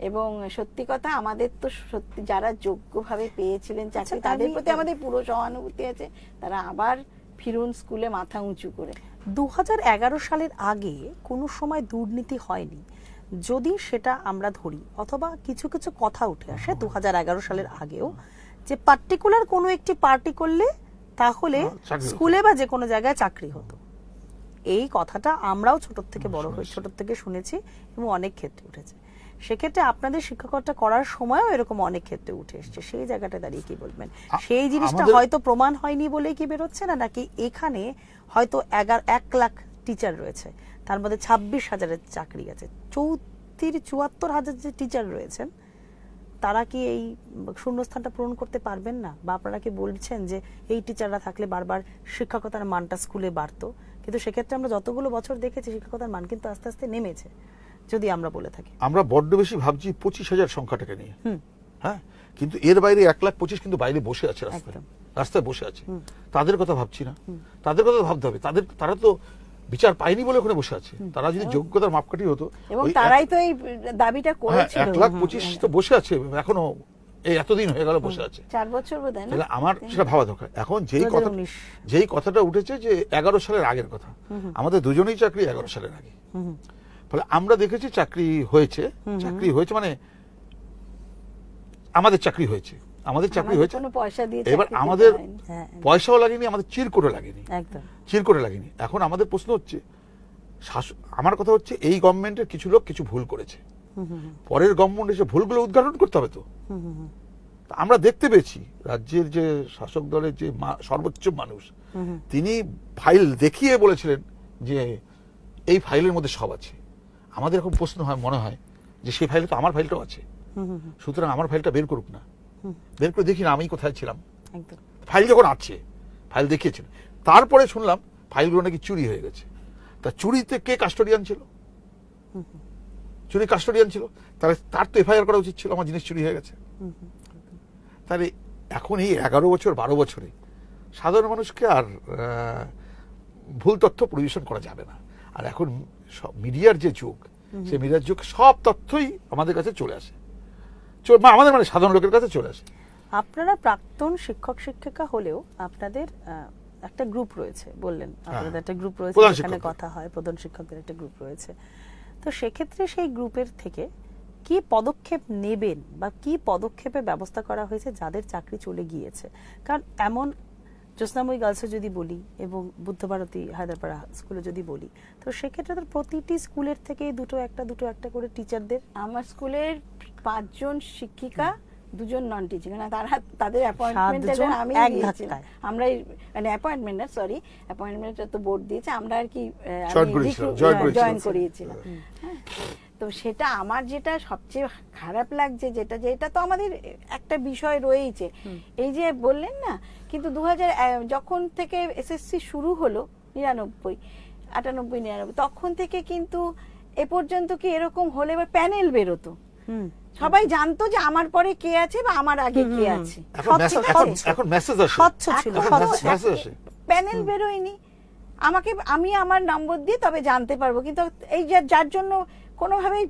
এবং সত্যি কথা আমাদের তো সত্যি যারা যোগ্যভাবে পেয়েছিলেন চাকরি, তাদের প্রতি আমাদের পুরো সহানুভূতি আছে, তারা আবার ফিরুন স্কুলে মাথা উঁচু করে। 2011 সালের আগে কোনো সময় দুর্নীতি হয়নি যদি সেটা আমরা ধরি, অথবা কিছু কিছু কথা উঠে আসে 2011 সালের আগেও, যে পার্টিকুলার কোনো একটি পার্টি করলে তাহলে স্কুলে বা যে কোনো জায়গায় চাকরি হতো। এই কথাটা আমরাও ছোট থেকে বড় হয়ে ছোট থেকে শুনেছি এবং অনেক ক্ষেত্রে উঠেছে। সেক্ষেত্রে আপনাদের শিক্ষকতা করার সময়ও এরকম অনেক ক্ষেত্রে উঠে এসছে। সেই জায়গাটা দাঁড়িয়ে কি বলবেন? সেই জিনিসটা হয়তো প্রমাণ হয়নি বলেই কি বেরোচ্ছে না, নাকি এখানে হয়তো 1 লাখ টিচার রয়েছে, তার মধ্যে 26,000-এর চাকরি আছে, 74,000 যে টিচার রয়েছেন তারা কি এই শূন্যস্থানটা পূরণ করতে পারবেন না? বা আপনারা কি বলছেন যে এই টিচাররা থাকলে বারবার শিক্ষকতার মানটা স্কুলে বাড়তো? কিন্তু সেক্ষেত্রে আমরা যতগুলো বছর দেখেছি শিক্ষকতার মান কিন্তু আস্তে আস্তে নেমেছে, যদি আমরা বলে থাকি। আমরা বড্ড বেশি ভাবছি 25,000 সংখ্যাটাকে নিয়ে, হ্যাঁ, কিন্তু এর বাইরে 1,25,000 কিন্তু বাইরে বসে আছে, রাস্তায় বসে আছে, তাদের কথা ভাবছি না। তাদের কথা ভাবতে হবে, তারা তো বিচার পায়নি বলে ওখানে বসে আছে। তারা যদি যোগ্যতার মাপকাঠি হতো, এবং তারাই তো এই দাবিটা করেছিল। 1,25,000 তো বসে আছে এখনো, এই এতদিন হয়ে গেল বসে আছে, 4 বছর বোধ হয় না। আমার সেটা ভাবা দরকার। এখন যেই কথাটা উঠেছে যে 11 সালের আগের কথা, আমাদের দুজনেই চাকরি 11 সালের আগে। ফলে আমরা দেখেছি চাকরি হয়েছে মানে আমাদের চাকরি হয়েছে, এবার আমাদের পয়সাও লাগেনি, আমাদের চিরকুটে লাগেনি। এখন আমাদের প্রশ্ন হচ্ছে, আমার কথা হচ্ছে এই গভর্নমেন্টের কিছু লোক কিছু ভুল করেছে, পরের গভর্নমেন্ট এসে ভুলগুলো উদ্ঘাটন করতে হবে। তো আমরা দেখতে পেয়েছি রাজ্যের যে শাসক দলের যে সর্বোচ্চ মানুষ, তিনি ফাইল দেখিয়ে বলেছিলেন যে এই ফাইলের মধ্যে সব আছে। আমাদের এখন প্রশ্ন হয়, মনে হয় যে সেই ফাইলে তো আমার ফাইলটাও আছে, সুতরাং আমার ফাইলটা বের করুক না, বের করে দেখি না আমি কোথায় ছিলাম। ফাইল যখন আছে, ফাইল দেখিয়েছিল, তারপরে শুনলাম ফাইলগুলো নাকি চুরি হয়ে গেছে। তা চুরিতে কে কাস্টোডিয়ান ছিল? তাহলে তার তো এফআইআর করা উচিত ছিল, আমার জিনিস চুরি হয়ে গেছে। তাহলে এখন এই 11 বছর 12 বছরে সাধারণ মানুষকে আর ভুল তথ্য পরিবেশন করা যাবে না। আর এখন মিডিয়ার যে যুগ, সেই মিডিয়ার যুগ, সব তথ্যই আমাদের কাছে চলে আসে, আমাদের মানে সাধারণ লোকের কাছে চলে আসে। আপনারা প্রাক্তন শিক্ষক শিক্ষিকা হলেও আপনাদের একটা গ্রুপ রয়েছে, বললেন আপনাদের একটা গ্রুপ রয়েছে, সেখানে কথা হয়, প্রধান শিক্ষকদের একটা গ্রুপ রয়েছে। তো সেক্ষেত্রে সেই গ্রুপের থেকে কি পদক্ষেপ নেবেন বা কি পদক্ষেপের ব্যবস্থা করা হয়েছে যাদের চাকরি চলে গিয়েছে? কারণ এমন জ্যোৎস্নাময়ী গার্লসে যদি বলি এবং বুদ্ধভারতী হায়দ্রাপাড়া স্কুলে যদি বলি, তো সেক্ষেত্রে তো প্রতিটি স্কুলের থেকে দুটো একটা করে টিচারদের। আমার স্কুলের 5 জন শিক্ষিকা দুজন নন টিচিং, না তারা তাদের অ্যাপয়েন্টমেন্ট আমি দিয়েছিলাম, আমরা মানে অ্যাপয়েন্টমেন্ট না সরি অ্যাপয়েন্টমেন্টটা তো বোর্ড দিয়েছে, আমরা আর কি জয়েন করিয়েছিলাম। হ্যাঁ, তো সেটা আমার যেটা সবচেয়ে খারাপ লাগছে যেটা তো আমাদের একটা বিষয় রয়েছে, এই যে বললেন না, কিন্তু 2000 যখন থেকে এসএসসি শুরু হলো 98-99 তখন থেকে কিন্তু এ পর্যন্ত কি এরকম হলে এবার প্যানেল বেরোতো, সবাই জানতো যে আমার পরে কে আছে বা আমার আগে কে আছে, এখন মেসেজ আসে, স্বচ্ছ ছিল, প্যানেল বেরোয়নি, আমি আমার নম্বর দিয়ে তবে জানতে পারবো, কিন্তু এই যার জন্য কোনোভাবেই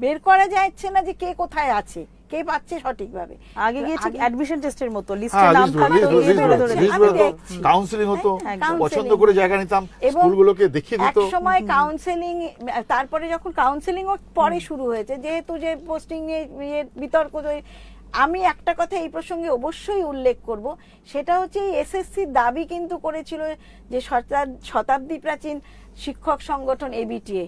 বের করা যাচ্ছে না যে কে কোথায় আছে, কে পাচ্ছে সঠিকভাবে। আগে গিয়ে ঠিক অ্যাডমিশন টেস্টের মতো লিস্টে নাম থাকতো, কাউন্সেলিং হতো, পছন্দ করে জায়গা নিতাম, স্কুলগুলোকে দেখিয়ে দিত এক সময় কাউন্সেলিং, তারপরে যখন কাউন্সেলিং পরে শুরু হয়েছে, যেহেতু যে পোস্টিং নিয়ে বিতর্ক, আমি একটা কথা এই প্রসঙ্গে অবশ্যই উল্লেখ করব, সেটা হচ্ছে এসএসসির দাবি কিন্তু করেছিল যে শতাব্দী প্রাচীন শিক্ষক সংগঠন এবিটিএ,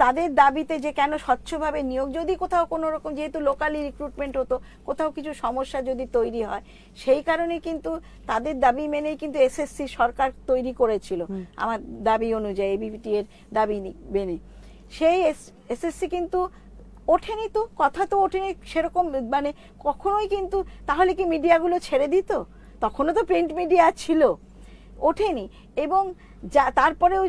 তাদের দাবিতে যে কেন স্বচ্ছভাবে নিয়োগ, যদি কোথাও কোনো রকম, যেহেতু লোকালি রিক্রুটমেন্ট হতো, কোথাও কিছু সমস্যা যদি তৈরি হয়, সেই কারণে কিন্তু তাদের দাবি মেনেই কিন্তু এসএসসি সরকার তৈরি করেছিল, আমার দাবি অনুযায়ী এবিটিএ এর দাবি মেনে। সেই এসএসসি কিন্তু ওঠেনি, তো কথা তো ওঠেনি সেরকম, মানে কখনোই, কিন্তু তাহলে কি মিডিয়াগুলো ছেড়ে দিত? তখনও তো প্রিন্ট মিডিয়া ছিল, ওঠেনি। এবং তারপরেও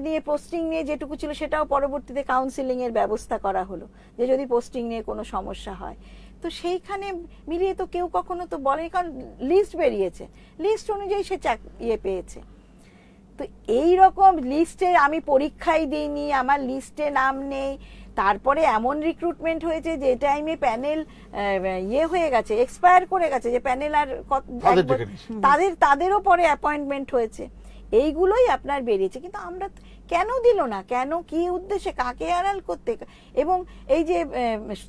নিয়ে পোস্টিং নিয়ে যেটুকু ছিল সেটাও পরবর্তীতে কাউন্সিলিং এর ব্যবস্থা করা হলো, যে যদি পোস্টিং নিয়ে কোনো সমস্যা হয়, তো সেইখানে মিলিয়ে তো কেউ কখনো তো বলেনি, কারণ লিস্ট বেরিয়েছে, লিস্ট অনুযায়ী সে পেয়েছে। তো এই রকম লিস্টে আমি পরীক্ষাই দিইনি, আমার লিস্টে নাম নেই, তারপরে এমন রিক্রুটমেন্ট হয়েছে যে টাইমে প্যানেল হয়ে গেছে, এক্সপায়ার করে গেছে, যে প্যানেল আর তাদেরও পরে অ্যাপয়েন্টমেন্ট হয়েছে, এইগুলোই আপনার বেরিয়েছে। কিন্তু আমরা কেন দিল না, কেন, কি উদ্দেশ্যে, কাকে আড়াল করতে? এবং এই যে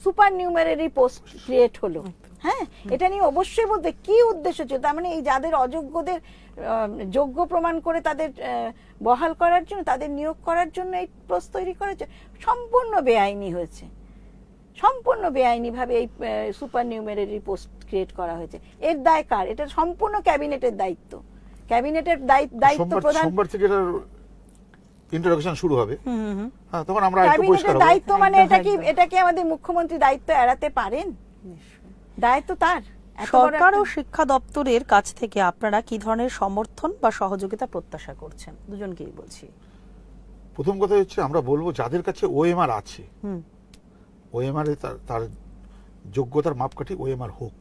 সুপার নিউমারারি পোস্ট ক্রিয়েট হলো, হ্যাঁ, এটা নিয়ে অবশ্যই বলতে কি উদ্দেশ্য ছিল, তার মানে এই যাদের অযোগ্যদের যোগ্য প্রমাণ করে তাদের বহাল করার জন্য, তাদের নিয়োগ করার জন্য এই পোস্ট তৈরি করেছে, সম্পূর্ণ বেআইনি হয়েছে, সম্পূর্ণ বেআইনি ভাবে এই সুপার নিউমারারি পোস্ট ক্রিয়েট করা হয়েছে। এর দায় কার? এটা সম্পূর্ণ ক্যাবিনেটের দায়িত্ব, ক্যাবিনেটের দায়িত্ব প্রধান, সোমবার থেকে ইন্ট্রোডাকশন শুরু হবে, হ্যাঁ, তখন আমরা একটু পরিষ্কার হব। দায়িত্ব মানে এটা কি আমাদের মুখ্যমন্ত্রী দায়িত্ব এড়াতে পারেন? দায়িত্ব তার। সরকার ও শিক্ষা দপ্তরের কাছ থেকে আপনারা কি ধরনের সমর্থন বা সহযোগিতা প্রত্যাশা করছেন? দুজনকেই বলছি। প্রথম কথা হচ্ছে, আমরা বলবো যাদের কাছে ওএমআর আছে, ওএমআর তার যোগ্যতার মাপকাঠি ওএমআর হোক,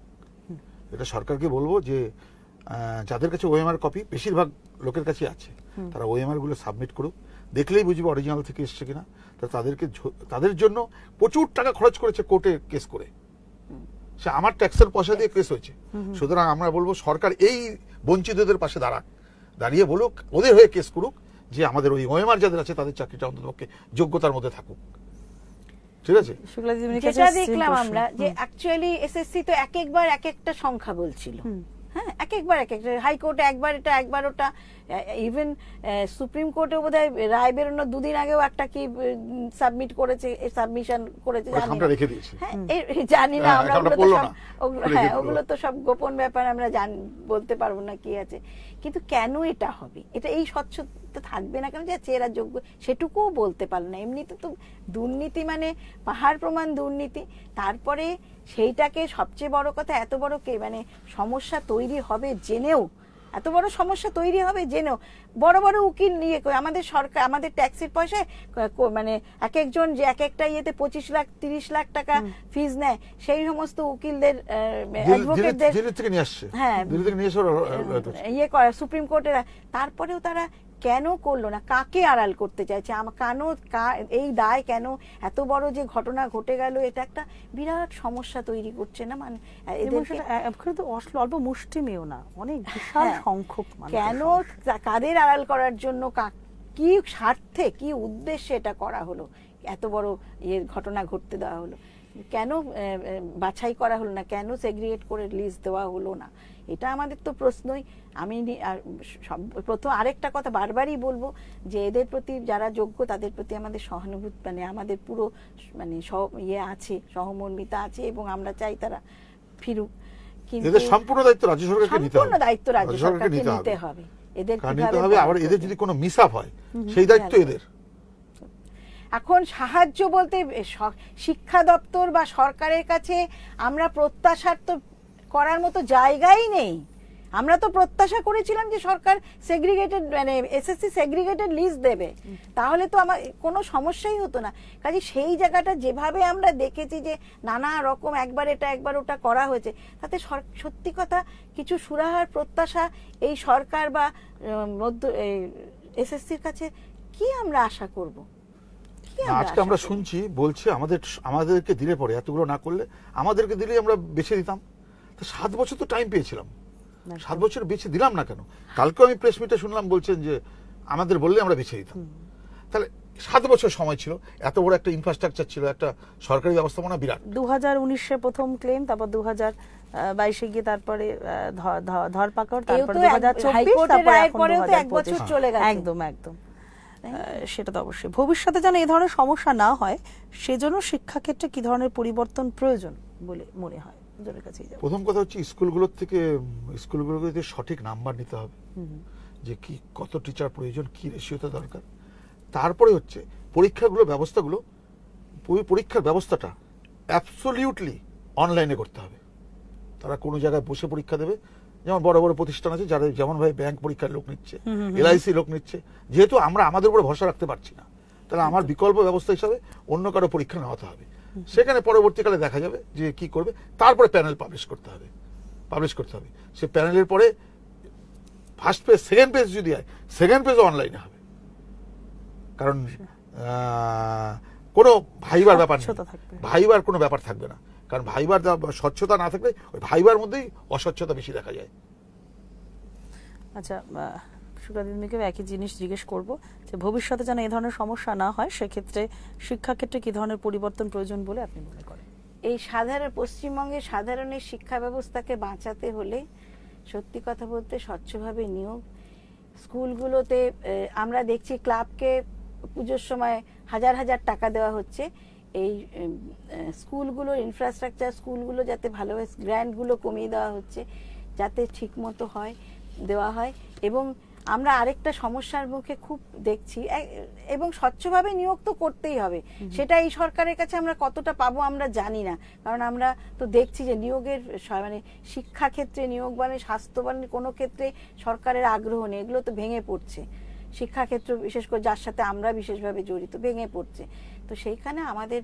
এটা সরকারকে বলবো যে যাদের কাছে ওএমআর কপি, বেশিরভাগ লোকের কাছে আছে, তারা ওএমআর গুলো সাবমিট করুক, দেখলেই বুঝবে অরিজিনাল থেকে এসছে কিনা। তাদের জন্য প্রচুর টাকা খরচ করেছে কোর্টে কেস করে, সে আমার ট্যাক্সের পয়সা দিয়ে কেস হয়েছে। সুতরাং আমরা বলবো সরকার এই বঞ্চিতদের পাশে দাঁড়িয়ে বলুক, ওদের হয়ে কেস করুক, যে আমাদের ওই ওএমআর যাদের আছে তাদের চাকরিটা অন্ততপক্ষে যোগ্যতার মধ্যে থাকুক। ঠিক আছে, যেটা দেখলাম আমরা যে অ্যাকচুয়ালি এসএসসি তো একবার এক একটা সংখ্যা বলছিল, হ্যাঁ, একবার হাইকোর্টে একবার এটা একবার ওটা, ইভেন সুপ্রিম কোর্টে বোধহয় রায় বেরোনোর দুদিন আগেও একটা কি সাবমিট করেছে, সাবমিশন করেছে, জানি না আমরা, ওগুলো তো সব গোপন ব্যাপার, আমরা বলতে পারবো না কি আছে। কিন্তু কেন এটা হবে, এটা এই স্বচ্ছতা থাকবে না কেন, যে চেহারা যোগ্য সেটুকুও বলতে পারলো না। এমনিতে তো দুর্নীতি মানে পাহাড় প্রমাণ দুর্নীতি, তারপরে সেইটাকে সবচেয়ে বড় কথা, এত বড় মানে সমস্যা তৈরি হবে জেনেও, এত বড় সমস্যা তৈরি হবে জেনেও বড় বড় উকিল নিয়ে, আমাদের সরকার আমাদের ট্যাক্সের পয়সায় মানে এক একজন যে এক একটা ইয়েতে 25 লাখ 30 লাখ টাকা ফিজ নেয়, সেই সমস্ত উকিলদের অ্যাডভোকেটদের হ্যাঁ ইয়ে করে সুপ্রিম কোর্টের, তারপরেও তারা কেন করলো না? কাকে আড়াল করতে চাইছে? কেন এই দায়, কেন এত বড় যে ঘটনা ঘটে গেল, এটা একটা বিরাট সমস্যা তৈরি করছে না? মানে অল্প মুষ্টিমেয় না, অনেক বিশাল সংখ্যক, কেন, কাদের আড়াল করার জন্য, কি স্বার্থে, কি উদ্দেশ্যে এটা করা হলো, এত বড় ঘটনা ঘটতে দেওয়া হলো? কেন বাছাই করা হলো না? কেন সেগ্রিগেট করে লিস্ট দেওয়া হলো না? এটা আমাদের তো প্রশ্নই। আমি প্রথম আরেকটা কথা বারবারই বলবো, যে এদের প্রতি যারা যোগ্য তাদের প্রতি আমাদের সহানুভূতি, মানে আমাদের পুরো মানে আছে, সহমর্মিতা আছে, এবং আমরা চাই তারা ফিরুক, কিন্তু এদের সম্পূর্ণ দায়িত্ব রাজ্য সরকারকে নিতে হবে, সম্পূর্ণ দায়িত্ব রাজ্য সরকারকে নিতে হবে। এদের নিতে হবে, আবার এদের যদি কোনো মিস আপ হয় সেই দায়িত্ব এদের। এখন সাহায্য বলতে শিক্ষা দপ্তর বা সরকারের কাছে আমরা প্রত্যাশা তো করার মতো জায়গাই নেই। আমরা তো প্রত্যাশা করেছিলাম যে সরকার সেগ্রিগেটেড মানে এসএসসি সেগ্রিগেটেড লিস্ট দেবে, তাহলে তো আমার কোনো সমস্যাই হতো না। কাজে সেই জায়গাটা যেভাবে আমরা দেখেছি যে নানা রকম একবার এটা একবার ওটা করা হয়েছে, তাতে সত্যি কথা কিছু সুরাহার প্রত্যাশা এই সরকার বা মধ্য এসএসসির কাছে কি আমরা আশা করব? আজকে আমরা শুনছি বলছে আমাদেরকে দিলে পরে এতগুলো না করলে আমাদেরকে দিলে আমরা বেছে দিতাম। তো 7 বছর তো টাইম পেয়েছিলাম, 7 বছর বেছে দিলাম না কেন? কালকে আমি প্রেস মিটে শুনলাম বলছেন যে আমাদের বললে আমরা বেছে দিতাম। তাহলে 7 বছর সময় ছিল, এত বড় একটা ইনফ্রাস্ট্রাকচার ছিল, একটা সরকারি ব্যবস্থাপনা বিরাট। 2019-এ প্রথম ক্লেম, তারপর 2022-এ গিয়ে তারপরে ধরপাকড়, তারপর 2024, তারপর এখন 2025 চলে গেছে। একদম একদম, সেটা তো অবশ্যই। ভবিষ্যতে যেন এই ধরনের সমস্যা না হয় সেজন্য শিক্ষাক্ষেত্রে কি ধরনের পরিবর্তন প্রয়োজন বলে মনে হয়? প্রথম কথা হচ্ছে স্কুলগুলোকে সঠিক নাম্বার নিতে হবে, যে কি কত টিচার প্রয়োজন, কি রেশিওতে দরকার। তারপরে হচ্ছে পরীক্ষার ব্যবস্থাটা অ্যাবসলিউটলি অনলাইনে করতে হবে। তারা কোনো জায়গায় বসে পরীক্ষা দেবে, যেমন বড় বড় প্রতিষ্ঠান আছে যারা যেমন ভাবে ব্যাংক পরীক্ষার লোক নিচ্ছে, এলআইসি লোক নিচ্ছে। যেহেতু আমরা আমাদের উপরে ভরসা রাখতে পারছি না, তাহলে আমার বিকল্প ব্যবস্থা হিসাবে অন্য কারো পরীক্ষা নেওয়াতে হবে। সেখানে পরবর্তীকালে দেখা যাবে যে কি করবে, তারপরে প্যানেল পাবলিশ করতে হবে। সে প্যানেলের পরে ফার্স্ট পেজ সেকেন্ড পেজ যদি হয়, সেকেন্ড পেজও অনলাইনে হবে, কারণ কোনো ভাইবার ব্যাপার নেই, ভাইবার কোনো ব্যাপার থাকবে না। কারণ ভাইবার স্বচ্ছতা না থাকলে ওই ভাইবার মধ্যেই অস্বচ্ছতা বেশি দেখা যায়। আচ্ছা, সুকাদিনীকে একই জিনিস জিজ্ঞেস করব যে ভবিষ্যতে যেন এই ধরনের সমস্যা না হয়, সেক্ষেত্রে শিক্ষাক্ষেত্রে কি ধরনের পরিবর্তন প্রয়োজন বলে আপনি মনে করেন? এই পশ্চিমবঙ্গের সাধারণের শিক্ষা ব্যবস্থাকে বাঁচাতে হলে সত্যি কথা বলতে স্বচ্ছভাবে নিয়োগ, স্কুলগুলোতে আমরা দেখছি ক্লাবকে পুজোর সময় হাজার হাজার টাকা দেওয়া হচ্ছে, এই স্কুলগুলোর ইনফ্রাস্ট্রাকচার, স্কুলগুলো যাতে ভালোভাবে, গ্র্যান্টগুলো কমিয়ে দেওয়া হচ্ছে যাতে ঠিক মতো দেওয়া হয়। এবং আমরা আরেকটা সমস্যার মুখে খুব দেখছি, এবং স্বচ্ছভাবে নিয়োগ তো করতেই হবে, সেটা এই সরকারের কাছে আমরা কতটা পাবো আমরা জানি না। কারণ আমরা তো দেখছি যে নিয়োগের মানে শিক্ষা ক্ষেত্রে নিয়োগ মানে স্বাস্থ্যবানের কোনো ক্ষেত্রে সরকারের আগ্রহ নেই, এগুলো তো ভেঙে পড়ছে। শিক্ষাক্ষেত্র বিশেষ করে যার সাথে আমরা বিশেষভাবে জড়িত ভেঙে পড়ছে। তো সেইখানে আমাদের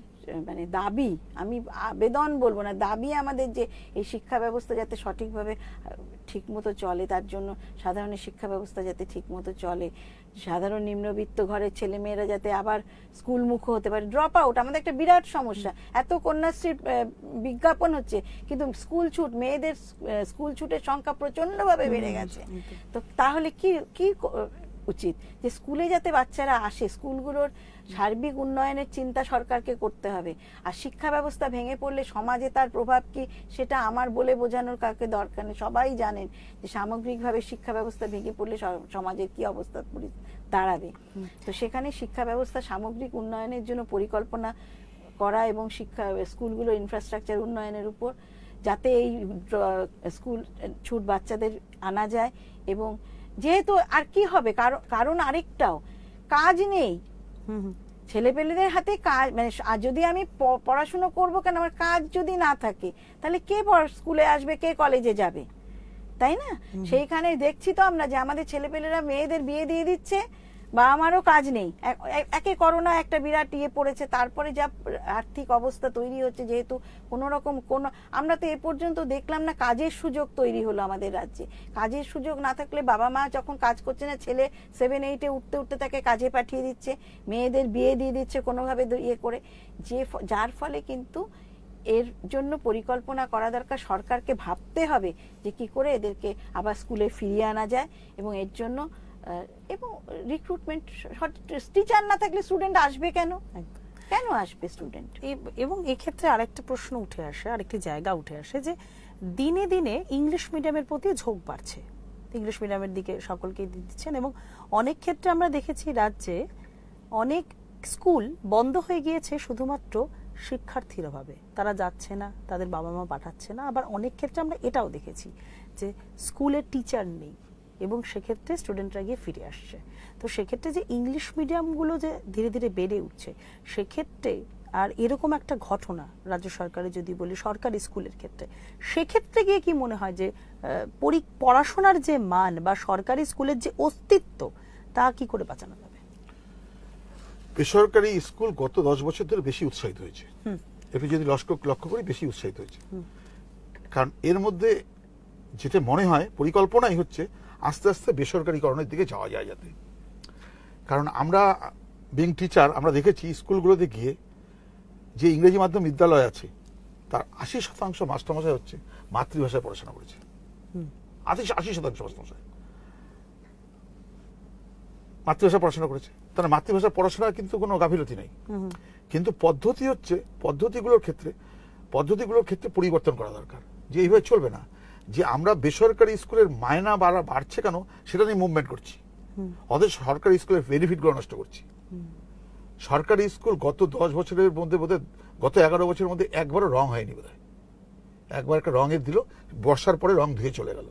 মানে দাবি, আমি আবেদন বলবো না, দাবি আমাদের যে এই শিক্ষা ব্যবস্থা যাতে সঠিকভাবে ঠিকমতো চলে, তার জন্য সাধারণের শিক্ষা ব্যবস্থা যাতে ঠিকমতো চলে, সাধারণ নিম্নবিত্ত ঘরের ছেলেমেয়েরা যাতে আবার স্কুলমুখ হতে পারে। ড্রপ আউট আমাদের একটা বিরাট সমস্যা, এত কন্যাশ্রীর বিজ্ঞাপন হচ্ছে কিন্তু স্কুল ছুট, মেয়েদের স্কুল ছুটের সংখ্যা প্রচন্ডভাবে বেড়ে গেছে। তো তাহলে কি উচিত যে স্কুলে যাতে বাচ্চারা আসে, স্কুলগুলোর সার্বিক উন্নয়নের চিন্তা সরকারকে করতে হবে। আর শিক্ষা ব্যবস্থা ভেঙে পড়লে সমাজে তার প্রভাব কি সেটা আমার বলে বোঝানোর কাউকে দরকার নেই, সবাই জানেন যে সামগ্রিকভাবে শিক্ষা ব্যবস্থা ভেঙে পড়লে সমাজের কি অবস্থা দাঁড়াবে। তো সেখানে শিক্ষা ব্যবস্থা সামগ্রিক উন্নয়নের জন্য পরিকল্পনা করা এবং স্কুলগুলো ইনফ্রাস্ট্রাকচার উন্নয়নের উপর যাতে এই স্কুল ছুট বাচ্চাদের আনা যায়। এবং যেহেতু আর কি হবে, কারণ আরেকটাও কাজ নেই ছেলেপেলেদের হাতে, কাজ মানে যদি আমি পড়াশুনো করবো কেন, আমার কাজ যদি না থাকে তাহলে কে স্কুলে আসবে, কে কলেজে যাবে, তাই না? সেইখানে দেখছি তো আমরা যে আমাদের ছেলেপেলেরা মেয়েদের বিয়ে দিয়ে দিচ্ছে, বা আমারও কাজ নেই। একে করোনা একটা বিরাট পড়েছে, তারপরে যা আর্থিক অবস্থা তৈরি হচ্ছে, যেহেতু আমরা তো এ পর্যন্ত দেখলাম না কাজের সুযোগ তৈরি হলো আমাদের রাজ্যে। কাজের সুযোগ না থাকলে বাবা মা যখন কাজ করছে না, ছেলে 7-8-এ উঠতে তাকে কাজে পাঠিয়ে দিচ্ছে, মেয়েদের বিয়ে দিয়ে দিচ্ছে কোনোভাবে করে, যার ফলে কিন্তু এর জন্য পরিকল্পনা করা দরকার। সরকারকে ভাবতে হবে যে কি করে এদেরকে আবার স্কুলে ফিরিয়ে আনা যায়, এবং এর জন্য এবং রিক্রুটমেন্ট, টিচার না থাকলে স্টুডেন্ট আসবে কেন আসবে স্টুডেন্ট? এবং এক্ষেত্রে আরেকটা প্রশ্ন উঠে আসে, আরেকটি জায়গা উঠে আসে যে দিনে দিনে ইংলিশ মিডিয়ামের প্রতি ঝোঁক বাড়ছে, ইংলিশ মিডিয়ামের দিকে সকলকে দিচ্ছেন, এবং অনেক ক্ষেত্রে আমরা দেখেছি রাজ্যে অনেক স্কুল বন্ধ হয়ে গিয়েছে শুধুমাত্র শিক্ষার্থীর অভাবে তারা যাচ্ছে না, তাদের বাবা মা পাঠাচ্ছে না। আবার অনেক ক্ষেত্রে আমরা এটাও দেখেছি যে স্কুলের টিচার নেই এবং সেক্ষেত্রে স্টুডেন্টরা গিয়ে ফিরে আসছে। তো সেক্ষেত্রে যে ইংলিশ মিডিয়ামগুলো যে ধীরে ধীরে বেড়ে উঠছে, সেক্ষেত্রে আর এরকম একটা ঘটনা রাজ্য সরকারে যদি বলি সরকারি স্কুলের ক্ষেত্রে, সেক্ষেত্রে গিয়ে কি মনে হয় যে পড়াশোনার যে মান বা সরকারি স্কুলের যে অস্তিত্ব তা কি করে বাঁচানো যাবে? বেসরকারি স্কুল গত 10 বছর ধরে বেশি উৎসাহিত হয়েছে, একটু যদি লক্ষ্য করি বেশি উৎসাহিত হয়েছে। কারণ এর মধ্যে যেটা মনে হয় পরিকল্পনাই হচ্ছে আস্তে আস্তে বেসরকারীকরণের দিকে যাওয়া যায় যাতে। কারণ আমরা বিং টিচার আমরা দেখেছি স্কুলগুলোতে গিয়ে যে ইংরেজি মাধ্যম বিদ্যালয় আছে তার 80% মাস্টারমশাই হচ্ছে মাতৃভাষায় পড়াশোনা করেছে। 80% মাস্টারমশাই মাতৃভাষা পড়াশোনা করেছে। তার মাতৃভাষা পড়াশোনার কিন্তু কোনো গাফিলতি নেই, কিন্তু পদ্ধতিগুলোর ক্ষেত্রে পরিবর্তন করা দরকার। যে এইভাবে চলবে না যে আমরা বেসরকারি স্কুলের মায়না বাড়ছে কেন সেটা নিয়ে মুভমেন্ট করছি, অথচ সরকারি স্কুলের বেনিফিটগুলো নষ্ট করছি। সরকারি স্কুল গত 10 বছরের মধ্যে বোধহয় গত 11 বছরের মধ্যে একবারও রং হয়নি বোধহয়। একবার একটা রঙের দিল, বর্ষার পরে রং ধুয়ে চলে গেল,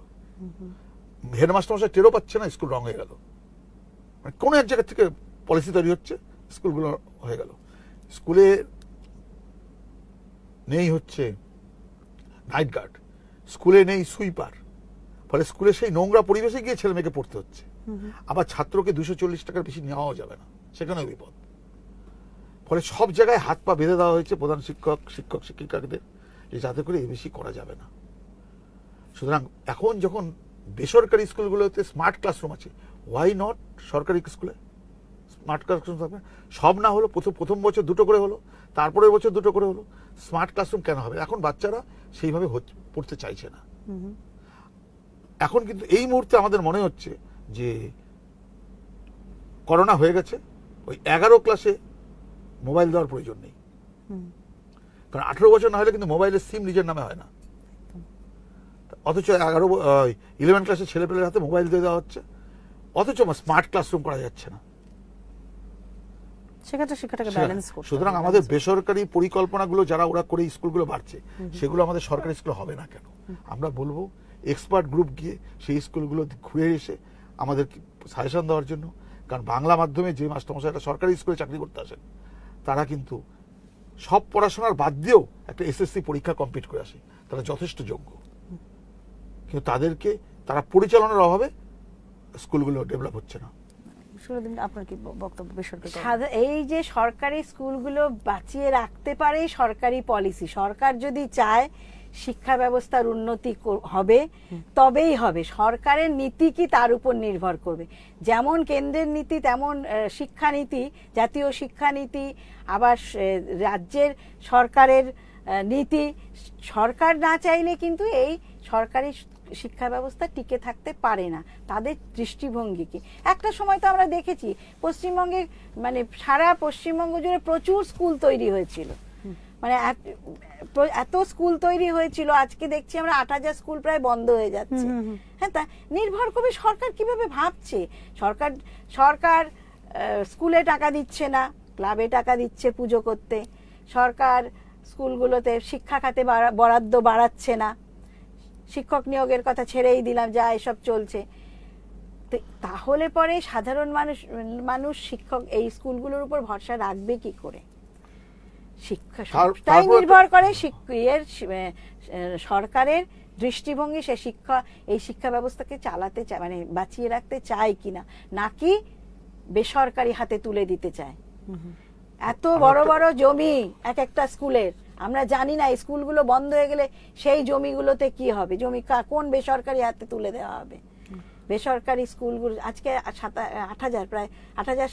হেডমাস্টার টেরও পাচ্ছে না স্কুল রং হয়ে গেল। মানে কোনো এক জায়গা থেকে পলিসি তৈরি হচ্ছে, স্কুলগুলো হয়ে গেল। স্কুলে নেই হচ্ছে নাইট গার্ড, স্কুলে নেই সুইপার, ফলে স্কুলে সেই নোংরা পরিবেশে গিয়ে ছেলে মেয়েকে পড়তে হচ্ছে। আবার ছাত্রকে 240 টাকার বেশি নেওয়াও যাবে না, সেখানেও বিপদ। ফলে সব জায়গায় হাত পা বেঁধে দেওয়া হয়েছে প্রধান শিক্ষক শিক্ষিকাদের, যাতে করে এই বেশি করা যাবে না। সুতরাং এখন যখন বেসরকারি স্কুলগুলোতে স্মার্ট ক্লাসরুম আছে, ওয়াই নট সরকারি স্কুলে স্মার্ট ক্লাসরুম থাকবে? সব না হলো প্রথম বছর 2টো করে হলো, তারপরের বছর 2টো করে হলো, স্মার্ট ক্লাসরুম কেন হবে? এখন বাচ্চারা সেইভাবে পড়তে চাইছে না। এখন কিন্তু এই মুহূর্তে আমাদের মনে হচ্ছে যে করোনা হয়ে গেছে, ওই 11 ক্লাসে মোবাইল দেওয়ার প্রয়োজন নেই। কারণ 18 বছর না হলে কিন্তু মোবাইলের সিম নিজের নামে হয় না, অথচ 11 ক্লাসের ছেলেপেলের হাতে মোবাইল দিয়ে দেওয়া হচ্ছে, অথচ স্মার্ট ক্লাসরুম করা যাচ্ছে না। সুতরাং আমাদের বেসরকারি পরিকল্পনাগুলো যারা ওরা করে স্কুলগুলো বাড়ছে, সেগুলো আমাদের সরকারি স্কুলে হবে না কেন? আমরা বলবো এক্সপার্ট গ্রুপ গিয়ে সেই স্কুলগুলো ঘুরে এসে আমাদের সাজেশন দেওয়ার জন্য। কারণ বাংলা মাধ্যমে যে মাস্টারমশাইরা সরকারি স্কুলে চাকরি করতে আসেন, তারা কিন্তু সব পড়াশোনার বাদ দিয়েও একটা এসএসসি পরীক্ষা কমপ্লিট করে আসে, তারা যথেষ্ট যোগ্য। কিন্তু তারা পরিচালনার অভাবে স্কুলগুলো ডেভেলপ হচ্ছে না। আপনার কি বক্তব্য? এই যে সরকারি স্কুলগুলো বাঁচিয়ে রাখতে পারে সরকারি পলিসি। সরকার যদি চায় শিক্ষা ব্যবস্থার উন্নতি হবে, তবেই হবে। সরকারের নীতি কি তার উপর নির্ভর করবে। যেমন কেন্দ্রের নীতি তেমন শিক্ষানীতি, জাতীয় শিক্ষানীতি, আবার রাজ্যের সরকারের নীতি। সরকার না চাইলে কিন্তু এই সরকারি শিক্ষা ব্যবস্থা টিকে থাকতে পারে না। তাদের দৃষ্টিভঙ্গি কি? একটা সময় তো আমরা দেখেছি পশ্চিমবঙ্গে, মানে সারা পশ্চিমবঙ্গ জুড়ে প্রচুর স্কুল তৈরি হয়েছিল, মানে এত স্কুল তৈরি হয়েছিল, আজকে দেখছি আমরা 8000 স্কুল প্রায় বন্ধ হয়ে যাচ্ছে। হ্যাঁ, তা নির্ভর করবে সরকার কিভাবে ভাবছে। সরকার স্কুলে টাকা দিচ্ছে না, ক্লাবে টাকা দিচ্ছে পুজো করতে। সরকার স্কুলগুলোতে শিক্ষা খাতে বরাদ্দ বাড়াচ্ছে না। শিক্ষক নিয়োগের কথা ছেড়েই দিলাম, যা এসব চলছে। তাহলে পরে সাধারণ মানুষ শিক্ষক এই স্কুলগুলোর উপর ভরসা রাখবে কি করে? শিক্ষা সবটাই নির্ভর করে সরকারের দৃষ্টিভঙ্গি, সে এই শিক্ষা ব্যবস্থাকে চালাতে চায়, মানে বাঁচিয়ে রাখতে চায় কিনা, নাকি বেসরকারি হাতে তুলে দিতে চায়। এত বড় বড় জমি এক একটা স্কুলের, আমরা জানি না স্কুলগুলো বন্ধ হয়ে গেলে সেই জমিগুলোতে কি হবে, জমি কোন বেসরকারি হাতে তুলে দেওয়া হবে। বেসরকারি স্কুলগুলো আজকে 8000 প্রায় 8000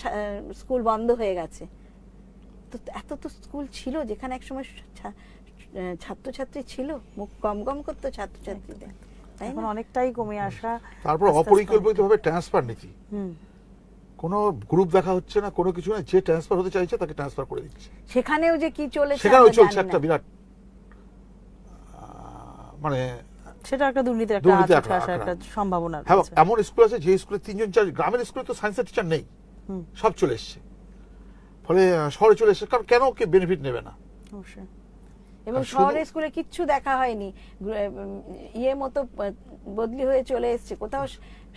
স্কুল বন্ধ হয়ে গেছে। তো এত তো স্কুল ছিল যেখানে একসময় ছাত্রছাত্রী ছিল, মুখ গম করতো ছাত্রছাত্রীদের, এখন অনেকটাই কমে আসা। তারপর অপরিকল্পিতভাবে ট্রান্সফার নীতি, কোনো গ্রুপ দেখা হচ্ছে না, কোনো কিছু না, যে ট্রান্সফার হতে চাইছে তাকে ট্রান্সফার করে দিচ্ছে। সেখানেও যে কি চলেছে, সেখানেও চলছে একটা বিরাট, মানে সেটা একটা দুর্নীতির একটা সম্ভাবনা। হ্যাঁ, এমন স্কুল আছে যে স্কুলে 3জন 4, গ্রামের স্কুলে তো সায়েন্সের টিচার নেই, সব চলে এসছে, ফলে শহরে চলে এসছে। কারণ কেন কে বেনিফিট নেবে না? অবশ্যই। এবং শহরের স্কুলে কিচ্ছু দেখা হয়নি, ইয়ে মতো বদলি হয়ে চলে এসছে, কোথাও